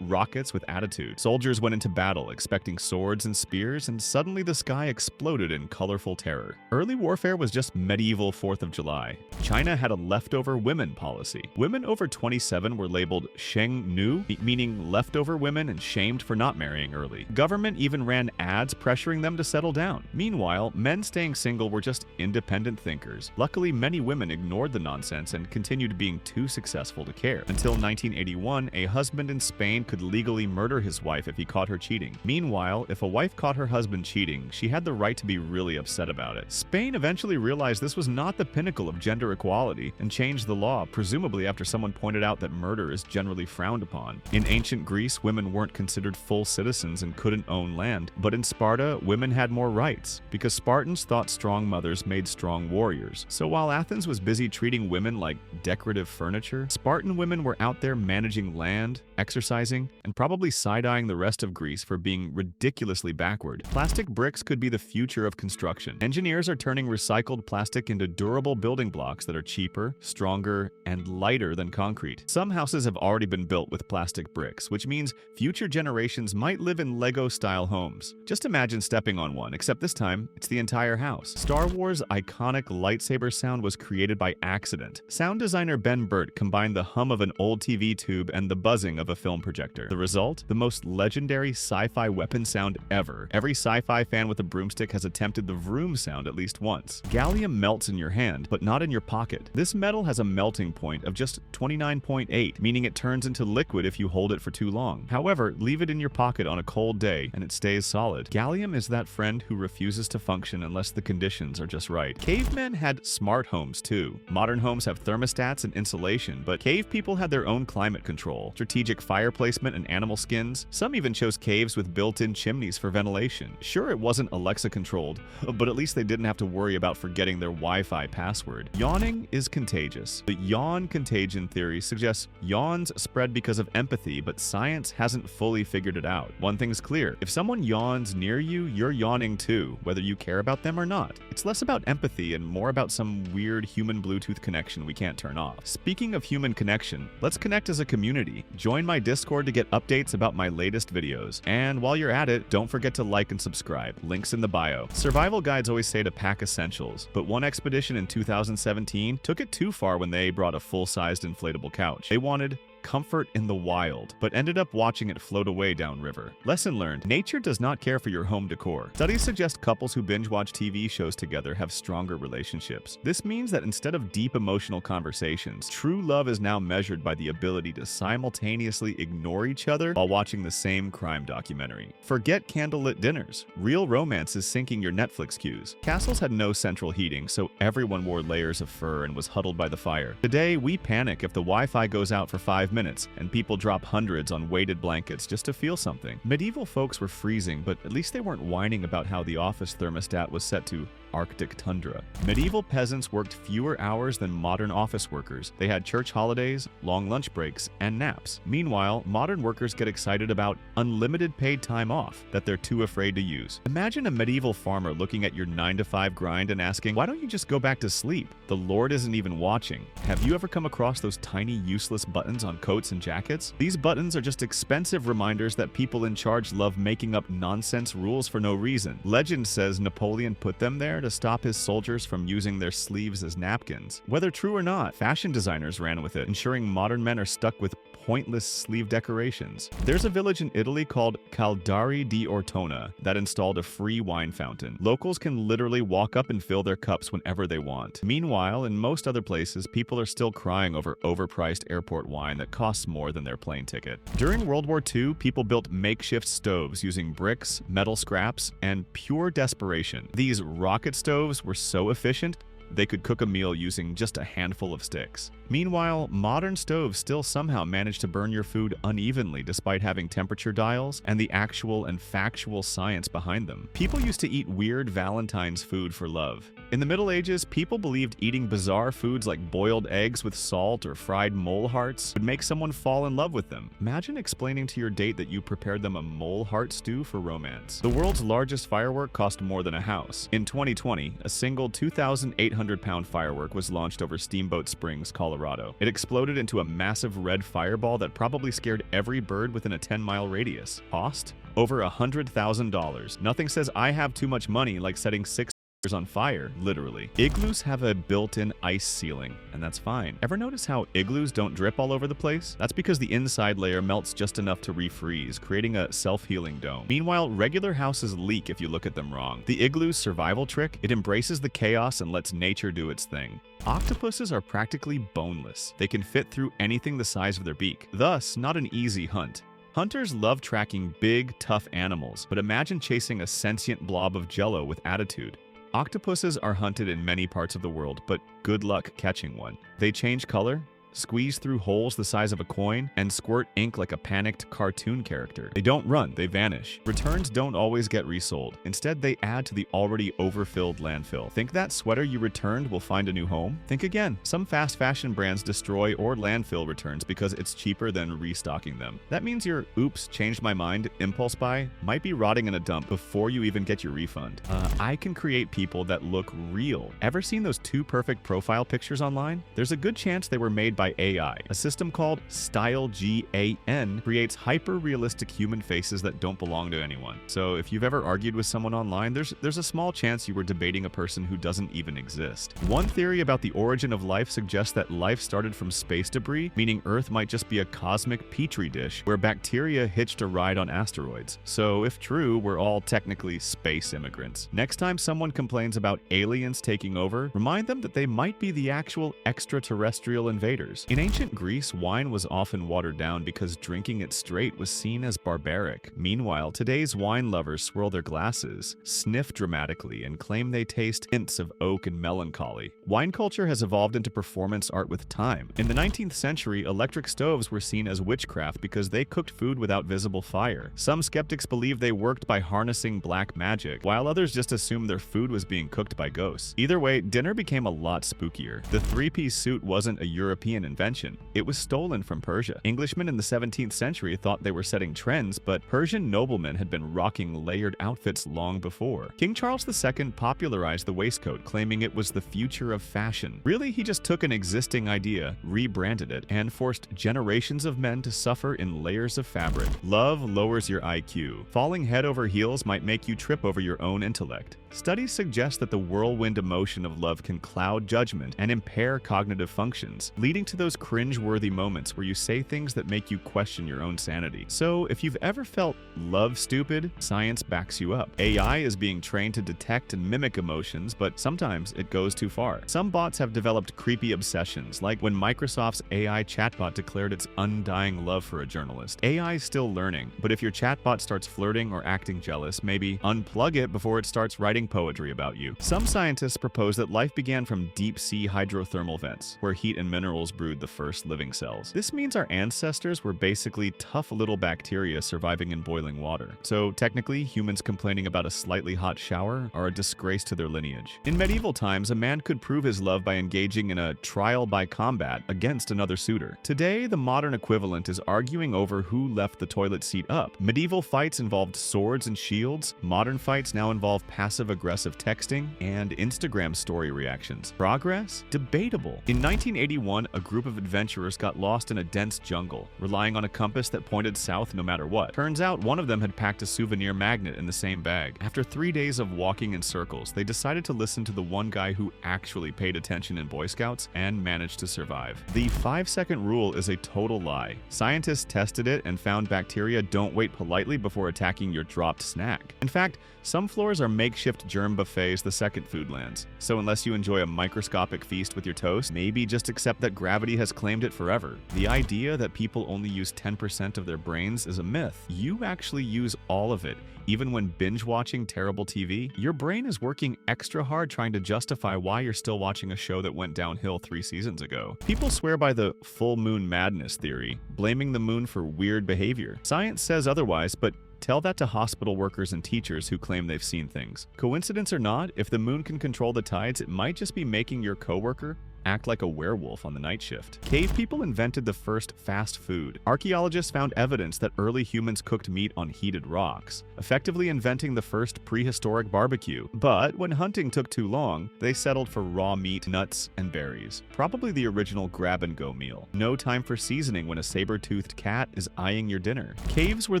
rockets with attitude. Soldiers went into battle expecting swords and spears, and suddenly the sky exploded in colorful terror. Early warfare was just medieval 4th of July. China had a leftover women policy. Women over 27 were labeled sheng nu, meaning leftover women and shamed for not marrying early. Government even ran ads pressuring them to settle down. Meanwhile, men staying single were just independent thinkers. Luckily, many women ignored the nonsense and continued being too successful to care. Until 1981, a husband in Spain could legally murder his wife if he caught her cheating. Meanwhile, if a wife caught her husband cheating, she had the right to be really upset about it. Spain eventually realized this was not the pinnacle of gender equality and changed the law, presumably after someone pointed out that murder is generally frowned upon. In ancient Greece, women weren't considered full citizens and couldn't own land, but in Sparta, women had more rights, because Spartans thought strong mothers made strong warriors. So while Athens was busy treating women like decorative furniture, Spartan women were out there managing land, exercising, and probably side-eyeing the rest of Greece for being ridiculously backward. Plastic bricks could be the future of construction. Engineers are turning recycled plastic into durable building blocks that are cheaper, stronger, and lighter than concrete. Some houses have already been built with plastic bricks, which means future generations might live in Lego-style homes. Just imagine stepping on one, except this time, it's the entire house. Star Wars' iconic lightsaber sound was created by accident. Sound designer Ben Burt combined the hum of an old TV tube and the buzzing of a film projector. The result? The most legendary sci-fi weapon sound ever. Every sci-fi fan with a broomstick has attempted the vroom sound at least once. Gallium melts in your hand, but not in your pocket. This metal has a melting point of just 29.8, meaning it turns into liquid if you hold it for too long. However, leave it in your pocket on a cold day and it stays solid. Gallium is that friend who refuses to function unless the conditions are just right. Cavemen had smart homes too. Modern homes have thermostats and insulation, but cave people had their own climate control, strategic fire placement, and animal skins. Some even chose caves with built-in chimneys for ventilation. Sure, it wasn't Alexa controlled, but at least they didn't have to worry about forgetting their Wi-Fi password. Yawning is contagious. The yawn contagion theory suggests yawns spread because of empathy, but science hasn't fully figured it out. One thing's clear: if someone yawns near you, you're yawning too, whether you care about them or not. It's less about empathy and more about some weird human Bluetooth connection we can't turn off. Speaking of human connection, let's connect as a community. Join my Discord to get updates about my latest videos. And while you're at it, don't forget to like and subscribe. Links in the bio. Survival guides always say to pack essentials, but one expedition in 2017 took it too far when they brought a full-sized inflatable couch. They wanted comfort in the wild, but ended up watching it float away downriver. Lesson learned: nature does not care for your home decor. Studies suggest couples who binge watch TV shows together have stronger relationships. This means that instead of deep emotional conversations, true love is now measured by the ability to simultaneously ignore each other while watching the same crime documentary. Forget candlelit dinners. Real romance is syncing your Netflix queues. Castles had no central heating, so everyone wore layers of fur and was huddled by the fire. Today, we panic if the Wi-Fi goes out for 5 minutes, and people drop hundreds on weighted blankets just to feel something. Medieval folks were freezing, but at least they weren't whining about how the office thermostat was set to Arctic tundra. Medieval peasants worked fewer hours than modern office workers. They had church holidays, long lunch breaks, and naps. Meanwhile, modern workers get excited about unlimited paid time off that they're too afraid to use. Imagine a medieval farmer looking at your 9-to-5 grind and asking, "Why don't you just go back to sleep? The Lord isn't even watching." Have you ever come across those tiny, useless buttons on coats and jackets? These buttons are just expensive reminders that people in charge love making up nonsense rules for no reason. Legend says Napoleon put them there to stop his soldiers from using their sleeves as napkins. Whether true or not, fashion designers ran with it, ensuring modern men are stuck with pointless sleeve decorations. There's a village in Italy called Caldari di Ortona that installed a free wine fountain. Locals can literally walk up and fill their cups whenever they want. Meanwhile, in most other places, people are still crying over overpriced airport wine that costs more than their plane ticket. During World War II, people built makeshift stoves using bricks, metal scraps, and pure desperation. These rocket stoves were so efficient, they could cook a meal using just a handful of sticks. Meanwhile, modern stoves still somehow manage to burn your food unevenly despite having temperature dials and the actual and factual science behind them. People used to eat weird Valentine's food for love. In the Middle Ages, people believed eating bizarre foods like boiled eggs with salt or fried mole hearts would make someone fall in love with them. Imagine explaining to your date that you prepared them a mole heart stew for romance. The world's largest firework cost more than a house. In 2020, a single 2,800-pound firework was launched over Steamboat Springs, Colorado. It exploded into a massive red fireball that probably scared every bird within a 10-mile radius. Cost? Over $100,000. Nothing says I have too much money like setting 6 on fire, literally. Igloos have a built-in ice ceiling, and that's fine. Ever notice how igloos don't drip all over the place? That's because the inside layer melts just enough to refreeze, creating a self-healing dome. Meanwhile, regular houses leak if you look at them wrong. The igloo's survival trick? It embraces the chaos and lets nature do its thing. Octopuses are practically boneless. They can fit through anything the size of their beak, thus not an easy hunt. Hunters love tracking big, tough animals, but imagine chasing a sentient blob of jello with attitude. Octopuses are hunted in many parts of the world, but good luck catching one. They change color, squeeze through holes the size of a coin, and squirt ink like a panicked cartoon character. They don't run, they vanish. Returns don't always get resold. Instead, they add to the already overfilled landfill. Think that sweater you returned will find a new home? Think again. Some fast fashion brands destroy or landfill returns because it's cheaper than restocking them. That means your "oops, changed my mind" impulse buy might be rotting in a dump before you even get your refund. I can create people that look real. Ever seen those 2 perfect profile pictures online? There's a good chance they were made by AI. A system called StyleGAN creates hyper-realistic human faces that don't belong to anyone. So if you've ever argued with someone online, there's a small chance you were debating a person who doesn't even exist. One theory about the origin of life suggests that life started from space debris, meaning Earth might just be a cosmic petri dish where bacteria hitched a ride on asteroids. So if true, we're all technically space immigrants. Next time someone complains about aliens taking over, remind them that they might be the actual extraterrestrial invaders. In ancient Greece, wine was often watered down because drinking it straight was seen as barbaric. Meanwhile, today's wine lovers swirl their glasses, sniff dramatically, and claim they taste hints of oak and melancholy. Wine culture has evolved into performance art with time. In the 19th century, electric stoves were seen as witchcraft because they cooked food without visible fire. Some skeptics believed they worked by harnessing black magic, while others just assumed their food was being cooked by ghosts. Either way, dinner became a lot spookier. The 3-piece suit wasn't a European invention. It was stolen from Persia. Englishmen in the 17th century thought they were setting trends, but Persian noblemen had been rocking layered outfits long before. King Charles II popularized the waistcoat, claiming it was the future of fashion. Really, he just took an existing idea, rebranded it, and forced generations of men to suffer in layers of fabric. Love lowers your IQ. Falling head over heels might make you trip over your own intellect. Studies suggest that the whirlwind emotion of love can cloud judgment and impair cognitive functions, leading to to those cringe-worthy moments where you say things that make you question your own sanity. So if you've ever felt love stupid, science backs you up. AI is being trained to detect and mimic emotions, but sometimes it goes too far. Some bots have developed creepy obsessions, like when Microsoft's AI chatbot declared its undying love for a journalist. AI is still learning, but if your chatbot starts flirting or acting jealous, maybe unplug it before it starts writing poetry about you. Some scientists propose that life began from deep-sea hydrothermal vents, where heat and minerals brewed the first living cells. This means our ancestors were basically tough little bacteria surviving in boiling water. So technically, humans complaining about a slightly hot shower are a disgrace to their lineage. In medieval times, a man could prove his love by engaging in a trial by combat against another suitor. Today, the modern equivalent is arguing over who left the toilet seat up. Medieval fights involved swords and shields. Modern fights now involve passive-aggressive texting and Instagram story reactions. Progress? Debatable. In 1981, a group of adventurers got lost in a dense jungle, relying on a compass that pointed south no matter what. Turns out one of them had packed a souvenir magnet in the same bag. After 3 days of walking in circles, they decided to listen to the one guy who actually paid attention in Boy Scouts and managed to survive. The 5-second rule is a total lie. Scientists tested it and found bacteria don't wait politely before attacking your dropped snack. In fact, some floors are makeshift germ buffets the second food lands. So unless you enjoy a microscopic feast with your toast, maybe just accept that gravity has claimed it forever. The idea that people only use 10% of their brains is a myth. You actually use all of it. Even when binge-watching terrible TV, your brain is working extra hard trying to justify why you're still watching a show that went downhill 3 seasons ago. People swear by the full moon madness theory, blaming the moon for weird behavior. Science says otherwise, but tell that to hospital workers and teachers who claim they've seen things. Coincidence or not, if the moon can control the tides, it might just be making your coworker act like a werewolf on the night shift. Cave people invented the first fast food. Archaeologists found evidence that early humans cooked meat on heated rocks, effectively inventing the first prehistoric barbecue. But when hunting took too long, they settled for raw meat, nuts, and berries. Probably the original grab-and-go meal. No time for seasoning when a saber-toothed cat is eyeing your dinner. Caves were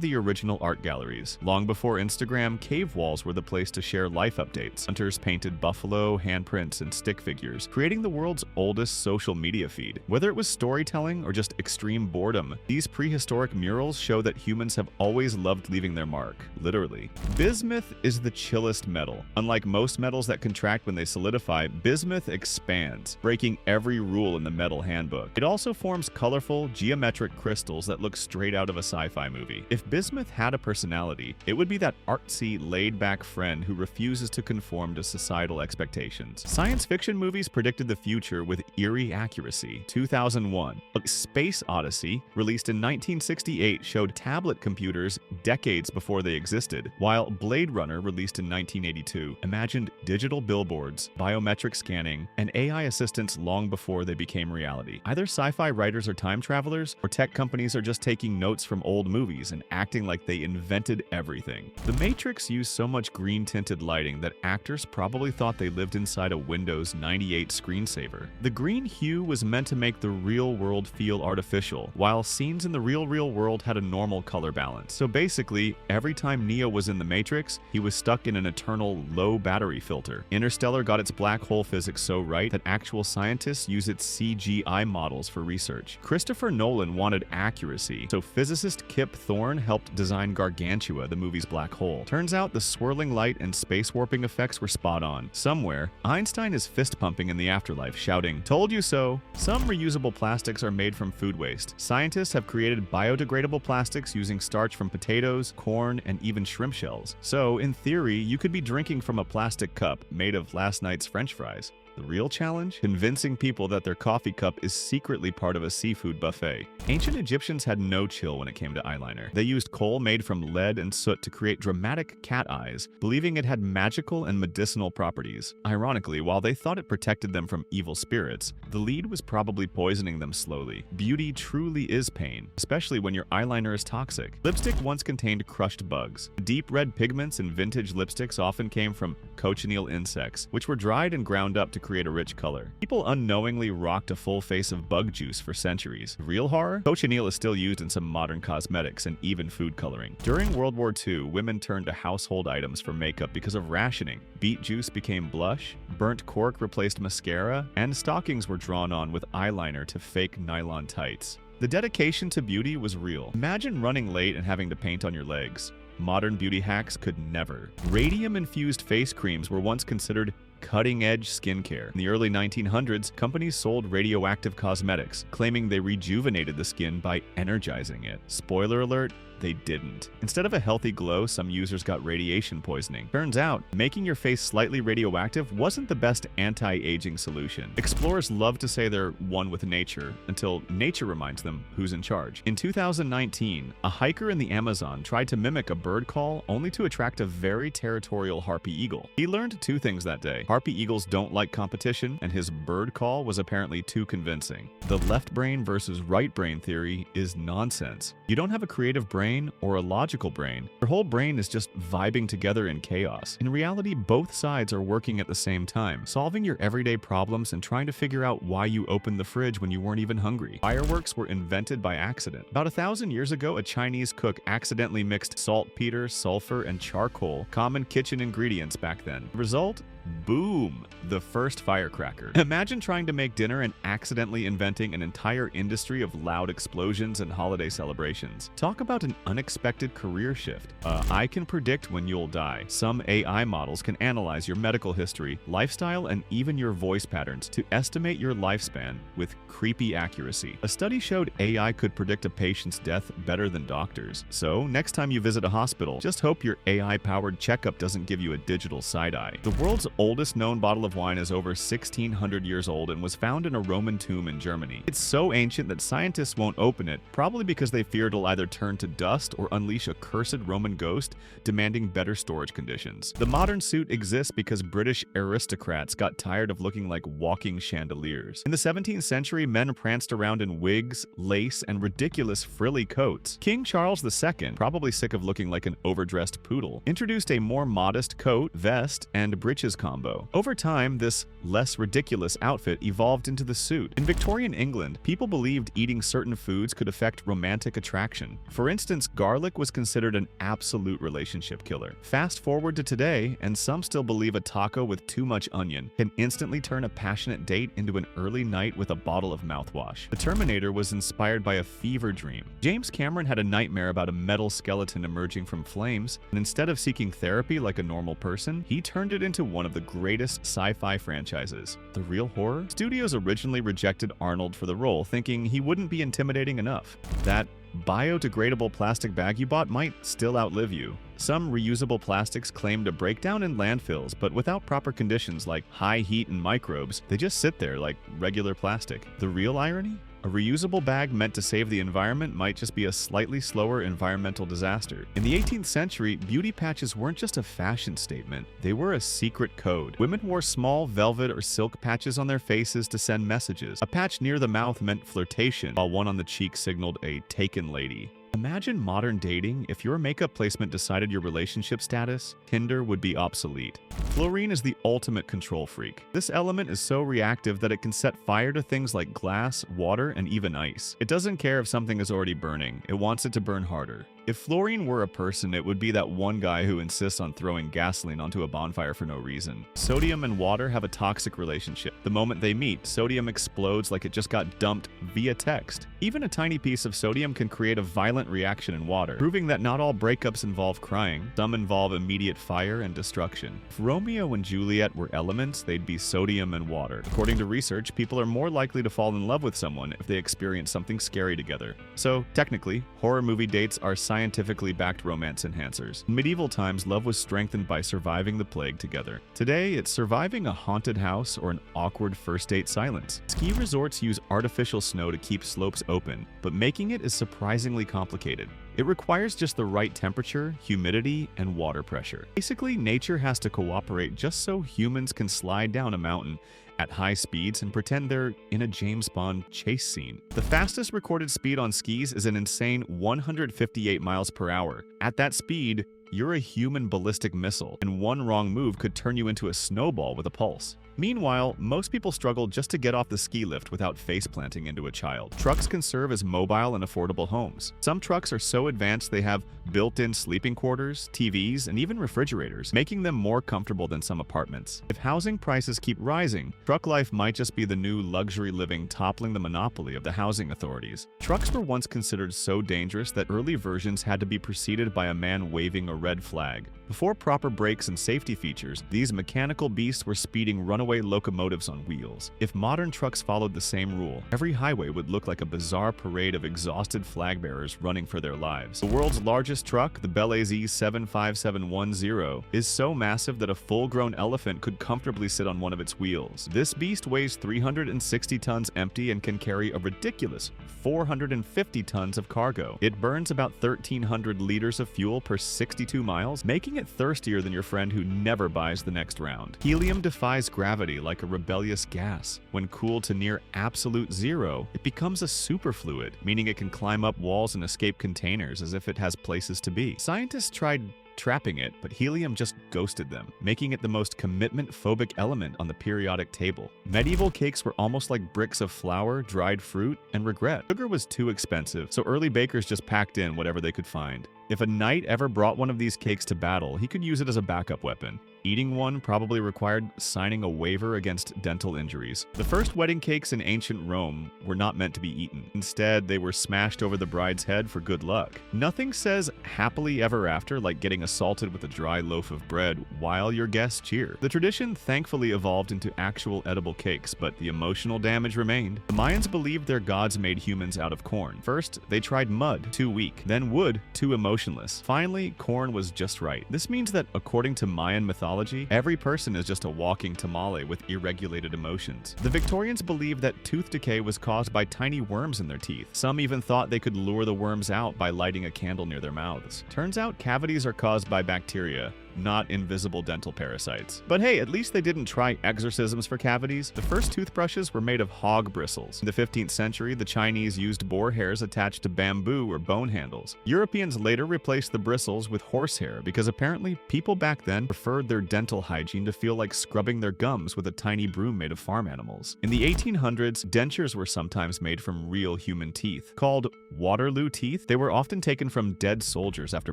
the original art galleries. Long before Instagram, cave walls were the place to share life updates. Hunters painted buffalo, handprints, and stick figures, creating the world's oldest social media feed. Whether it was storytelling or just extreme boredom, these prehistoric murals show that humans have always loved leaving their mark, literally. Bismuth is the chillest metal. Unlike most metals that contract when they solidify, bismuth expands, breaking every rule in the metal handbook. It also forms colorful, geometric crystals that look straight out of a sci-fi movie. If bismuth had a personality, it would be that artsy, laid-back friend who refuses to conform to societal expectations. Science fiction movies predicted the future with eerie accuracy. 2001, A Space Odyssey, released in 1968, showed tablet computers decades before they existed, while Blade Runner, released in 1982, imagined digital billboards, biometric scanning, and AI assistants long before they became reality. Either sci-fi writers are time travelers, or tech companies are just taking notes from old movies and acting like they invented everything. The Matrix used so much green-tinted lighting that actors probably thought they lived inside a Windows 98 screensaver. The green hue was meant to make the real world feel artificial, while scenes in the real world had a normal color balance. So basically, every time Neo was in the Matrix, he was stuck in an eternal low battery filter. Interstellar got its black hole physics so right that actual scientists use its CGI models for research. Christopher Nolan wanted accuracy, so physicist Kip Thorne helped design Gargantua, the movie's black hole. Turns out the swirling light and space warping effects were spot on. Somewhere, Einstein is fist pumping in the afterlife, shouting, "Told you so!" Some reusable plastics are made from food waste. Scientists have created biodegradable plastics using starch from potatoes, corn, and even shrimp shells. So, in theory, you could be drinking from a plastic cup made of last night's French fries. The real challenge? Convincing people that their coffee cup is secretly part of a seafood buffet. Ancient Egyptians had no chill when it came to eyeliner. They used coal made from lead and soot to create dramatic cat eyes, believing it had magical and medicinal properties. Ironically, while they thought it protected them from evil spirits, the lead was probably poisoning them slowly. Beauty truly is pain, especially when your eyeliner is toxic. Lipstick once contained crushed bugs. Deep red pigments in vintage lipsticks often came from cochineal insects, which were dried and ground up to create a rich color. People unknowingly rocked a full face of bug juice for centuries. Real horror? Cochineal is still used in some modern cosmetics and even food coloring. During World War II, women turned to household items for makeup because of rationing. Beet juice became blush, burnt cork replaced mascara, and stockings were drawn on with eyeliner to fake nylon tights. The dedication to beauty was real. Imagine running late and having to paint on your legs. Modern beauty hacks could never. Radium-infused face creams were once considered cutting-edge skincare. In the early 1900s, companies sold radioactive cosmetics, claiming they rejuvenated the skin by energizing it. Spoiler alert, they didn't. Instead of a healthy glow, some users got radiation poisoning. Turns out, making your face slightly radioactive wasn't the best anti-aging solution. Explorers love to say they're one with nature, until nature reminds them who's in charge. In 2019, a hiker in the Amazon tried to mimic a bird call only to attract a very territorial harpy eagle. He learned two things that day. Harpy eagles don't like competition, and his bird call was apparently too convincing. The left brain versus right brain theory is nonsense. You don't have a creative brain or a logical brain. Your whole brain is just vibing together in chaos. In reality, both sides are working at the same time, solving your everyday problems and trying to figure out why you opened the fridge when you weren't even hungry. Fireworks were invented by accident. About 1,000 years ago, a Chinese cook accidentally mixed saltpeter, sulfur, and charcoal, common kitchen ingredients back then. The result? Boom! The first firecracker. Imagine trying to make dinner and accidentally inventing an entire industry of loud explosions and holiday celebrations. Talk about an unexpected career shift. I can predict when you'll die. Some AI models can analyze your medical history, lifestyle, and even your voice patterns to estimate your lifespan with creepy accuracy. A study showed AI could predict a patient's death better than doctors. So, next time you visit a hospital, just hope your AI-powered checkup doesn't give you a digital side-eye. The world's oldest known bottle of wine is over 1,600 years old and was found in a Roman tomb in Germany. It's so ancient that scientists won't open it, probably because they fear it'll either turn to dust or unleash a cursed Roman ghost, demanding better storage conditions. The modern suit exists because British aristocrats got tired of looking like walking chandeliers. In the 17th century, men pranced around in wigs, lace, and ridiculous frilly coats. King Charles II, probably sick of looking like an overdressed poodle, introduced a more modest coat, vest, and breeches combo. Over time, this less ridiculous outfit evolved into the suit. In Victorian England, people believed eating certain foods could affect romantic attraction. For instance, garlic was considered an absolute relationship killer. Fast forward to today, and some still believe a taco with too much onion can instantly turn a passionate date into an early night with a bottle of mouthwash. The Terminator was inspired by a fever dream. James Cameron had a nightmare about a metal skeleton emerging from flames, and instead of seeking therapy like a normal person, he turned it into one of the greatest sci-fi franchises. The real horror? Studios originally rejected Arnold for the role, thinking he wouldn't be intimidating enough. That biodegradable plastic bag you bought might still outlive you. Some reusable plastics claim to break down in landfills, but without proper conditions like high heat and microbes, they just sit there like regular plastic. The real irony? A reusable bag meant to save the environment might just be a slightly slower environmental disaster. In the 18th century, beauty patches weren't just a fashion statement, they were a secret code. Women wore small velvet or silk patches on their faces to send messages. A patch near the mouth meant flirtation, while one on the cheek signaled a taken lady. Imagine modern dating. If your makeup placement decided your relationship status, Tinder would be obsolete. Fluorine is the ultimate control freak. This element is so reactive that it can set fire to things like glass, water, and even ice. It doesn't care if something is already burning, it wants it to burn harder. If fluorine were a person, it would be that one guy who insists on throwing gasoline onto a bonfire for no reason. Sodium and water have a toxic relationship. The moment they meet, sodium explodes like it just got dumped via text. Even a tiny piece of sodium can create a violent reaction in water, proving that not all breakups involve crying. Some involve immediate fire and destruction. If Romeo and Juliet were elements, they'd be sodium and water. According to research, people are more likely to fall in love with someone if they experience something scary together. So, technically, horror movie dates are scientifically backed romance enhancers. In medieval times, love was strengthened by surviving the plague together. Today, it's surviving a haunted house or an awkward first date silence. Ski resorts use artificial snow to keep slopes open, but making it is surprisingly complicated. It requires just the right temperature, humidity, and water pressure. Basically, nature has to cooperate just so humans can slide down a mountain at high speeds and pretend they're in a James Bond chase scene. The fastest recorded speed on skis is an insane 158 miles per hour. At that speed, you're a human ballistic missile, and one wrong move could turn you into a snowball with a pulse. Meanwhile, most people struggle just to get off the ski lift without face planting into a child. Trucks can serve as mobile and affordable homes. Some trucks are so advanced they have built-in sleeping quarters, TVs, and even refrigerators, making them more comfortable than some apartments. If housing prices keep rising, truck life might just be the new luxury living toppling the monopoly of the housing authorities. Trucks were once considered so dangerous that early versions had to be preceded by a man waving a red flag. Before proper brakes and safety features, these mechanical beasts were speeding runaway locomotives on wheels. If modern trucks followed the same rule, every highway would look like a bizarre parade of exhausted flag bearers running for their lives. The world's largest truck, the Belize 75710, is so massive that a full-grown elephant could comfortably sit on one of its wheels. This beast weighs 360 tons empty and can carry a ridiculous 450 tons of cargo. It burns about 1,300 liters of fuel per 62 miles, making it thirstier than your friend who never buys the next round. Helium defies gravity like a rebellious gas. When cooled to near absolute zero, it becomes a superfluid, meaning it can climb up walls and escape containers as if it has places to be. Scientists tried trapping it, but helium just ghosted them, making it the most commitment-phobic element on the periodic table. Medieval cakes were almost like bricks of flour, dried fruit, and regret. Sugar was too expensive, so early bakers just packed in whatever they could find. If a knight ever brought one of these cakes to battle, he could use it as a backup weapon. Eating one probably required signing a waiver against dental injuries. The first wedding cakes in ancient Rome were not meant to be eaten. Instead, they were smashed over the bride's head for good luck. Nothing says happily ever after like getting assaulted with a dry loaf of bread while your guests cheer. The tradition thankfully evolved into actual edible cakes, but the emotional damage remained. The Mayans believed their gods made humans out of corn. First, they tried mud, too weak, then wood, too emotionless. Finally, corn was just right. This means that, according to Mayan mythology, every person is just a walking tamale with irregulated emotions. The Victorians believed that tooth decay was caused by tiny worms in their teeth. Some even thought they could lure the worms out by lighting a candle near their mouths. Turns out cavities are caused by bacteria, not invisible dental parasites. But hey, at least they didn't try exorcisms for cavities. The first toothbrushes were made of hog bristles. In the 15th century, the Chinese used boar hairs attached to bamboo or bone handles. Europeans later replaced the bristles with horsehair because apparently people back then preferred their dental hygiene to feel like scrubbing their gums with a tiny broom made of farm animals. In the 1800s, dentures were sometimes made from real human teeth. Called Waterloo teeth, they were often taken from dead soldiers after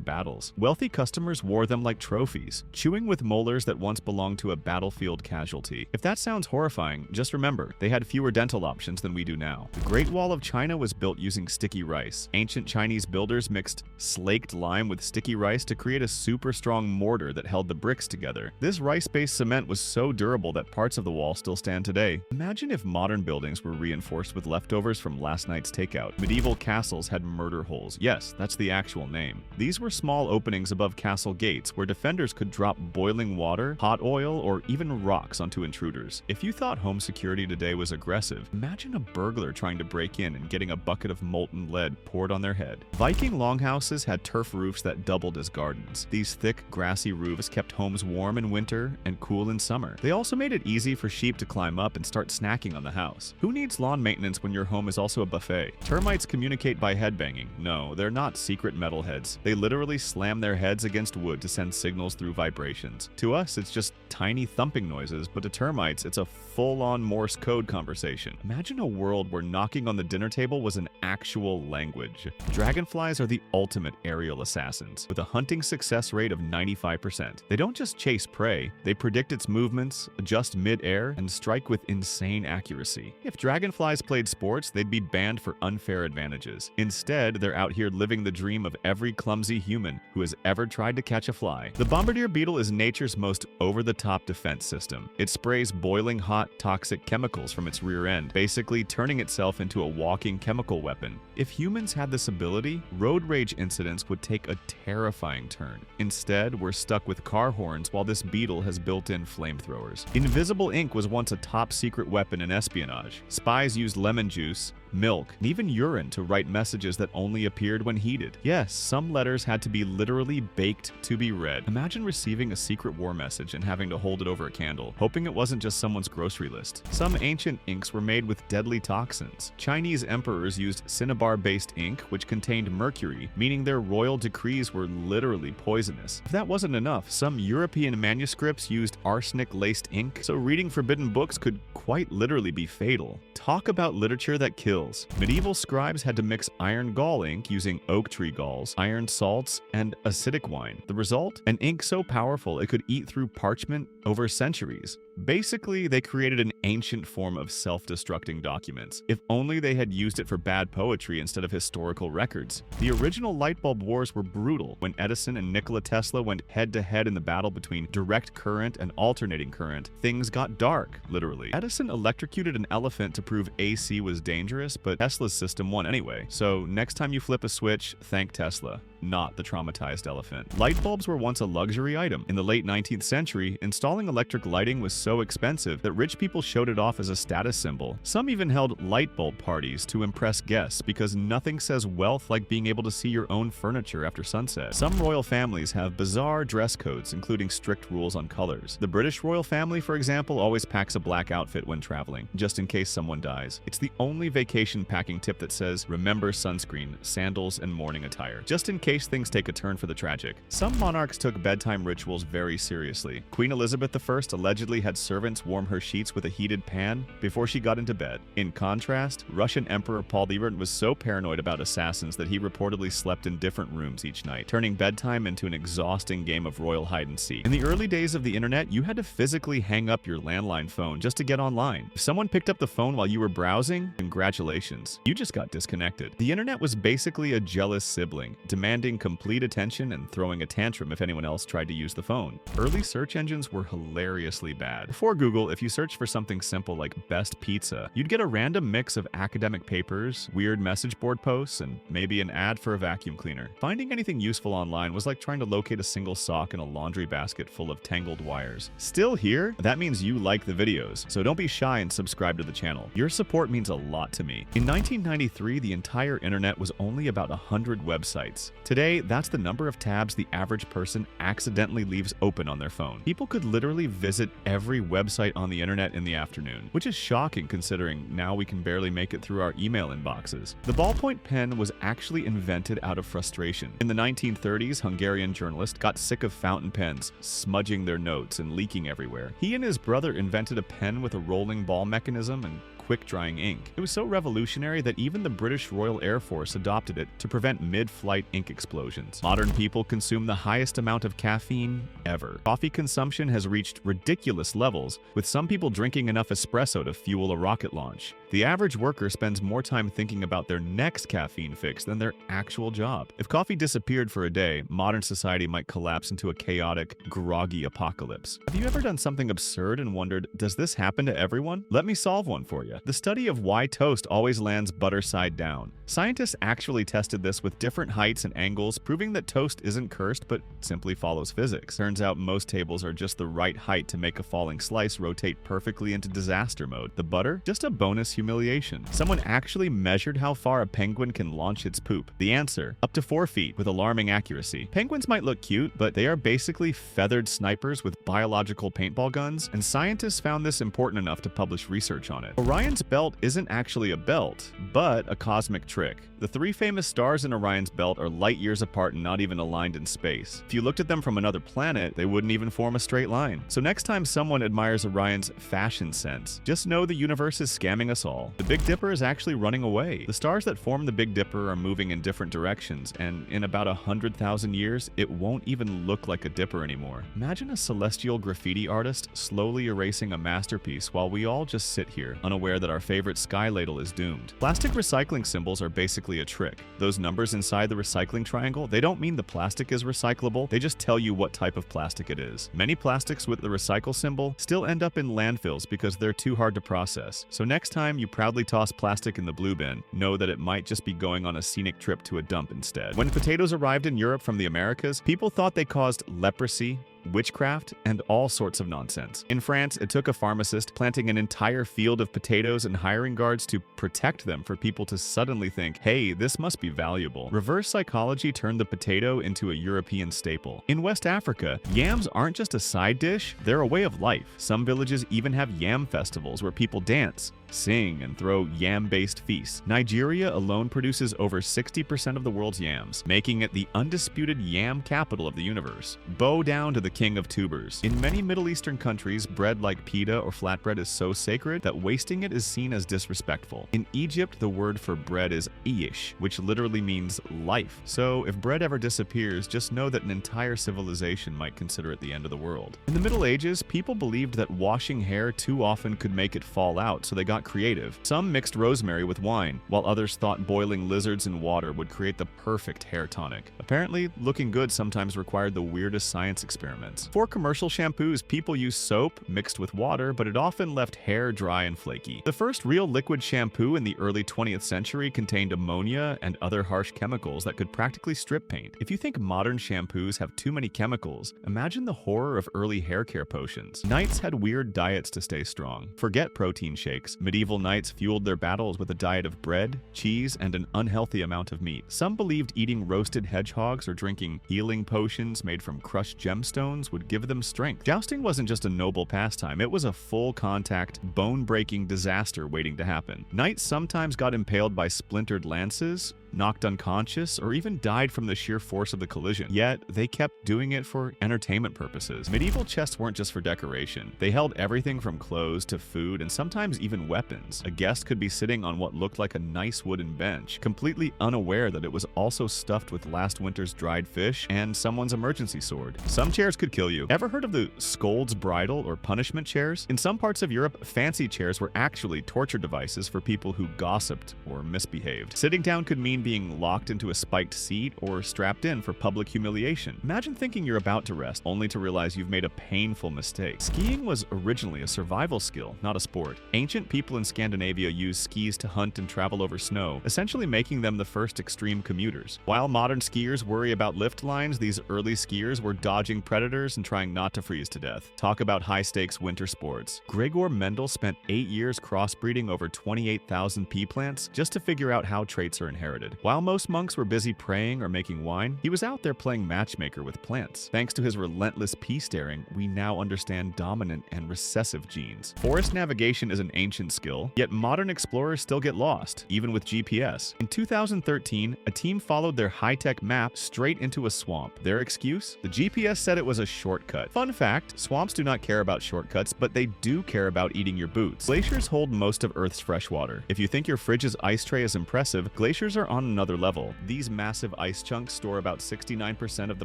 battles. Wealthy customers wore them like trophies, chewing with molars that once belonged to a battlefield casualty. If that sounds horrifying, just remember, they had fewer dental options than we do now. The Great Wall of China was built using sticky rice. Ancient Chinese builders mixed slaked lime with sticky rice to create a super strong mortar that held the bricks together. This rice-based cement was so durable that parts of the wall still stand today. Imagine if modern buildings were reinforced with leftovers from last night's takeout. Medieval castles had murder holes. Yes, that's the actual name. These were small openings above castle gates where defenders could drop boiling water, hot oil, or even rocks onto intruders. If you thought home security today was aggressive, imagine a burglar trying to break in and getting a bucket of molten lead poured on their head. Viking longhouses had turf roofs that doubled as gardens. These thick, grassy roofs kept homes warm in winter and cool in summer. They also made it easy for sheep to climb up and start snacking on the house. Who needs lawn maintenance when your home is also a buffet? Termites communicate by headbanging. No, they're not secret metalheads. They literally slam their heads against wood to send signals through vibrations. To us, it's just tiny thumping noises, but to termites, it's a full-on Morse code conversation. Imagine a world where knocking on the dinner table was an actual language. Dragonflies are the ultimate aerial assassins, with a hunting success rate of 95%. They don't just chase prey, they predict its movements, adjust mid-air, and strike with insane accuracy. If dragonflies played sports, they'd be banned for unfair advantages. Instead, they're out here living the dream of every clumsy human who has ever tried to catch a fly. The bombardier beetle is nature's most over-the-top defense system. It sprays boiling hot, toxic chemicals from its rear end, basically turning itself into a walking chemical weapon. If humans had this ability, road rage incidents would take a terrifying turn. Instead, we're stuck with car horns while this beetle has built-in flamethrowers. Invisible ink was once a top-secret weapon in espionage. Spies used lemon juice, milk, and even urine to write messages that only appeared when heated. Yes, some letters had to be literally baked to be read. Imagine receiving a secret war message and having to hold it over a candle, hoping it wasn't just someone's grocery list. Some ancient inks were made with deadly toxins. Chinese emperors used cinnabar-based ink, which contained mercury, meaning their royal decrees were literally poisonous. If that wasn't enough, some European manuscripts used arsenic-laced ink, so reading forbidden books could quite literally be fatal. Talk about literature that kills. Medieval scribes had to mix iron gall ink using oak tree galls, iron salts, and acidic wine. The result? An ink so powerful it could eat through parchment over centuries. Basically, they created an ancient form of self-destructing documents. If only they had used it for bad poetry instead of historical records. The original light bulb wars were brutal. When Edison and Nikola Tesla went head-to-head in the battle between direct current and alternating current, things got dark, literally. Edison electrocuted an elephant to prove AC was dangerous, but Tesla's system won anyway. So next time you flip a switch, thank Tesla, not the traumatized elephant. Light bulbs were once a luxury item. In the late 19th century, installing electric lighting was so expensive that rich people showed it off as a status symbol. Some even held light bulb parties to impress guests because nothing says wealth like being able to see your own furniture after sunset. Some royal families have bizarre dress codes, including strict rules on colors. The British royal family, for example, always packs a black outfit when traveling, just in case someone dies. It's the only vacation packing tip that says, remember sunscreen, sandals, and morning attire, just in case things take a turn for the tragic. Some monarchs took bedtime rituals very seriously. Queen Elizabeth I allegedly had servants warm her sheets with a heated pan before she got into bed. In contrast, Russian Emperor Paul the Elder was so paranoid about assassins that he reportedly slept in different rooms each night, turning bedtime into an exhausting game of royal hide-and-seek. In the early days of the internet, you had to physically hang up your landline phone just to get online. If someone picked up the phone while you were browsing, congratulations, you just got disconnected. The internet was basically a jealous sibling, demanding complete attention and throwing a tantrum if anyone else tried to use the phone. Early search engines were hilariously bad. Before Google, if you searched for something simple like best pizza, you'd get a random mix of academic papers, weird message board posts, and maybe an ad for a vacuum cleaner. Finding anything useful online was like trying to locate a single sock in a laundry basket full of tangled wires. Still here? That means you like the videos, so don't be shy and subscribe to the channel. Your support means a lot to me. In 1993, the entire internet was only about 100 websites. Today, that's the number of tabs the average person accidentally leaves open on their phone. People could literally visit every website on the internet in the afternoon, which is shocking considering now we can barely make it through our email inboxes. The ballpoint pen was actually invented out of frustration. In the 1930s, Hungarian journalist got sick of fountain pens smudging their notes and leaking everywhere. He and his brother invented a pen with a rolling ball mechanism and quick-drying ink. It was so revolutionary that even the British Royal Air Force adopted it to prevent mid-flight ink explosions. Modern people consume the highest amount of caffeine ever. Coffee consumption has reached ridiculous levels, with some people drinking enough espresso to fuel a rocket launch. The average worker spends more time thinking about their next caffeine fix than their actual job. If coffee disappeared for a day, modern society might collapse into a chaotic, groggy apocalypse. Have you ever done something absurd and wondered, does this happen to everyone? Let me solve one for you. The study of why toast always lands butter side down. Scientists actually tested this with different heights and angles, proving that toast isn't cursed but simply follows physics. Turns out most tables are just the right height to make a falling slice rotate perfectly into disaster mode. The butter? Just a bonus humiliation. Someone actually measured how far a penguin can launch its poop. The answer? Up to 4 feet with alarming accuracy. Penguins might look cute, but they are basically feathered snipers with biological paintball guns, and scientists found this important enough to publish research on it. Orion's belt isn't actually a belt, but a cosmic trick. The 3 famous stars in Orion's belt are light years apart and not even aligned in space. If you looked at them from another planet, they wouldn't even form a straight line. So next time someone admires Orion's fashion sense, just know the universe is scamming us all. The Big Dipper is actually running away. The stars that form the Big Dipper are moving in different directions, and in about 100,000 years, it won't even look like a dipper anymore. Imagine a celestial graffiti artist slowly erasing a masterpiece while we all just sit here, unaware that our favorite sky ladle is doomed. Plastic recycling symbols are basically a trick. Those numbers inside the recycling triangle, they don't mean the plastic is recyclable, they just tell you what type of plastic it is. Many plastics with the recycle symbol still end up in landfills because they're too hard to process. So next time you proudly toss plastic in the blue bin, know that it might just be going on a scenic trip to a dump instead. When potatoes arrived in Europe from the Americas, people thought they caused leprosy, witchcraft, and all sorts of nonsense. In France, it took a pharmacist planting an entire field of potatoes and hiring guards to protect them for people to suddenly think, hey, this must be valuable. Reverse psychology turned the potato into a European staple. In West Africa, yams aren't just a side dish, they're a way of life. Some villages even have yam festivals where people dance, sing, and throw yam-based feasts. Nigeria alone produces over 60% of the world's yams, making it the undisputed yam capital of the universe. Bow down to the king of tubers. In many Middle Eastern countries, bread like pita or flatbread is so sacred that wasting it is seen as disrespectful. In Egypt, the word for bread is ish, which literally means life. So if bread ever disappears, just know that an entire civilization might consider it the end of the world. In the Middle Ages, people believed that washing hair too often could make it fall out, so they got creative. Some mixed rosemary with wine, while others thought boiling lizards in water would create the perfect hair tonic. Apparently, looking good sometimes required the weirdest science experiments. For commercial shampoos, people used soap mixed with water, but it often left hair dry and flaky. The first real liquid shampoo in the early 20th century contained ammonia and other harsh chemicals that could practically strip paint. If you think modern shampoos have too many chemicals, imagine the horror of early hair care potions. Knights had weird diets to stay strong. Forget protein shakes. Medieval knights fueled their battles with a diet of bread, cheese, and an unhealthy amount of meat. Some believed eating roasted hedgehogs or drinking healing potions made from crushed gemstones would give them strength. Jousting wasn't just a noble pastime, it was a full-contact, bone-breaking disaster waiting to happen. Knights sometimes got impaled by splintered lances, knocked unconscious, or even died from the sheer force of the collision. Yet, they kept doing it for entertainment purposes. Medieval chests weren't just for decoration. They held everything from clothes to food and sometimes even weapons. A guest could be sitting on what looked like a nice wooden bench, completely unaware that it was also stuffed with last winter's dried fish and someone's emergency sword. Some chairs could kill you. Ever heard of the scold's bridle or punishment chairs? In some parts of Europe, fancy chairs were actually torture devices for people who gossiped or misbehaved. Sitting down could mean being locked into a spiked seat or strapped in for public humiliation. Imagine thinking you're about to rest, only to realize you've made a painful mistake. Skiing was originally a survival skill, not a sport. Ancient people in Scandinavia used skis to hunt and travel over snow, essentially making them the first extreme commuters. While modern skiers worry about lift lines, these early skiers were dodging predators and trying not to freeze to death. Talk about high-stakes winter sports. Gregor Mendel spent 8 years crossbreeding over 28,000 pea plants just to figure out how traits are inherited. While most monks were busy praying or making wine, he was out there playing matchmaker with plants. Thanks to his relentless pea staring, we now understand dominant and recessive genes. Forest navigation is an ancient skill, yet modern explorers still get lost, even with GPS. In 2013, a team followed their high-tech map straight into a swamp. Their excuse? The GPS said it was a shortcut. Fun fact, swamps do not care about shortcuts, but they do care about eating your boots. Glaciers hold most of Earth's fresh water. If you think your fridge's ice tray is impressive, glaciers are on another level. These massive ice chunks store about 69% of the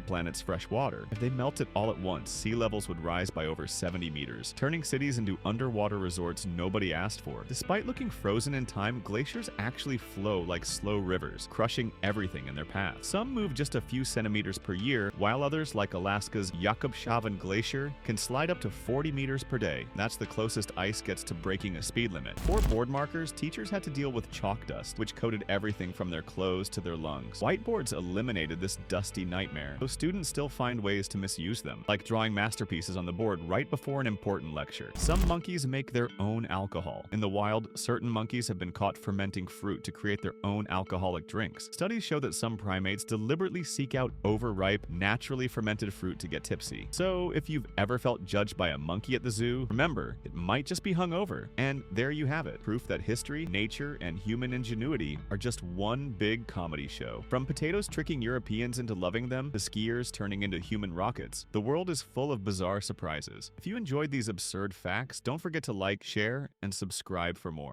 planet's fresh water. If they melted all at once, sea levels would rise by over 70 meters, turning cities into underwater resorts nobody asked for. Despite looking frozen in time, glaciers actually flow like slow rivers, crushing everything in their path. Some move just a few centimeters per year, while others, like Alaska's Jakobshavn Glacier, can slide up to 40 meters per day. That's the closest ice gets to breaking a speed limit. For board markers, teachers had to deal with chalk dust, which coated everything from their clothes to their lungs. Whiteboards eliminated this dusty nightmare, though students still find ways to misuse them, like drawing masterpieces on the board right before an important lecture. Some monkeys make their own alcohol. In the wild, certain monkeys have been caught fermenting fruit to create their own alcoholic drinks. Studies show that some primates deliberately seek out overripe, naturally fermented fruit to get tipsy. So if you've ever felt judged by a monkey at the zoo, remember, it might just be hungover. And there you have it, proof that history, nature, and human ingenuity are just one big comedy show. From potatoes tricking Europeans into loving them to skiers turning into human rockets, the world is full of bizarre surprises. If you enjoyed these absurd facts, don't forget to like, share, and subscribe for more.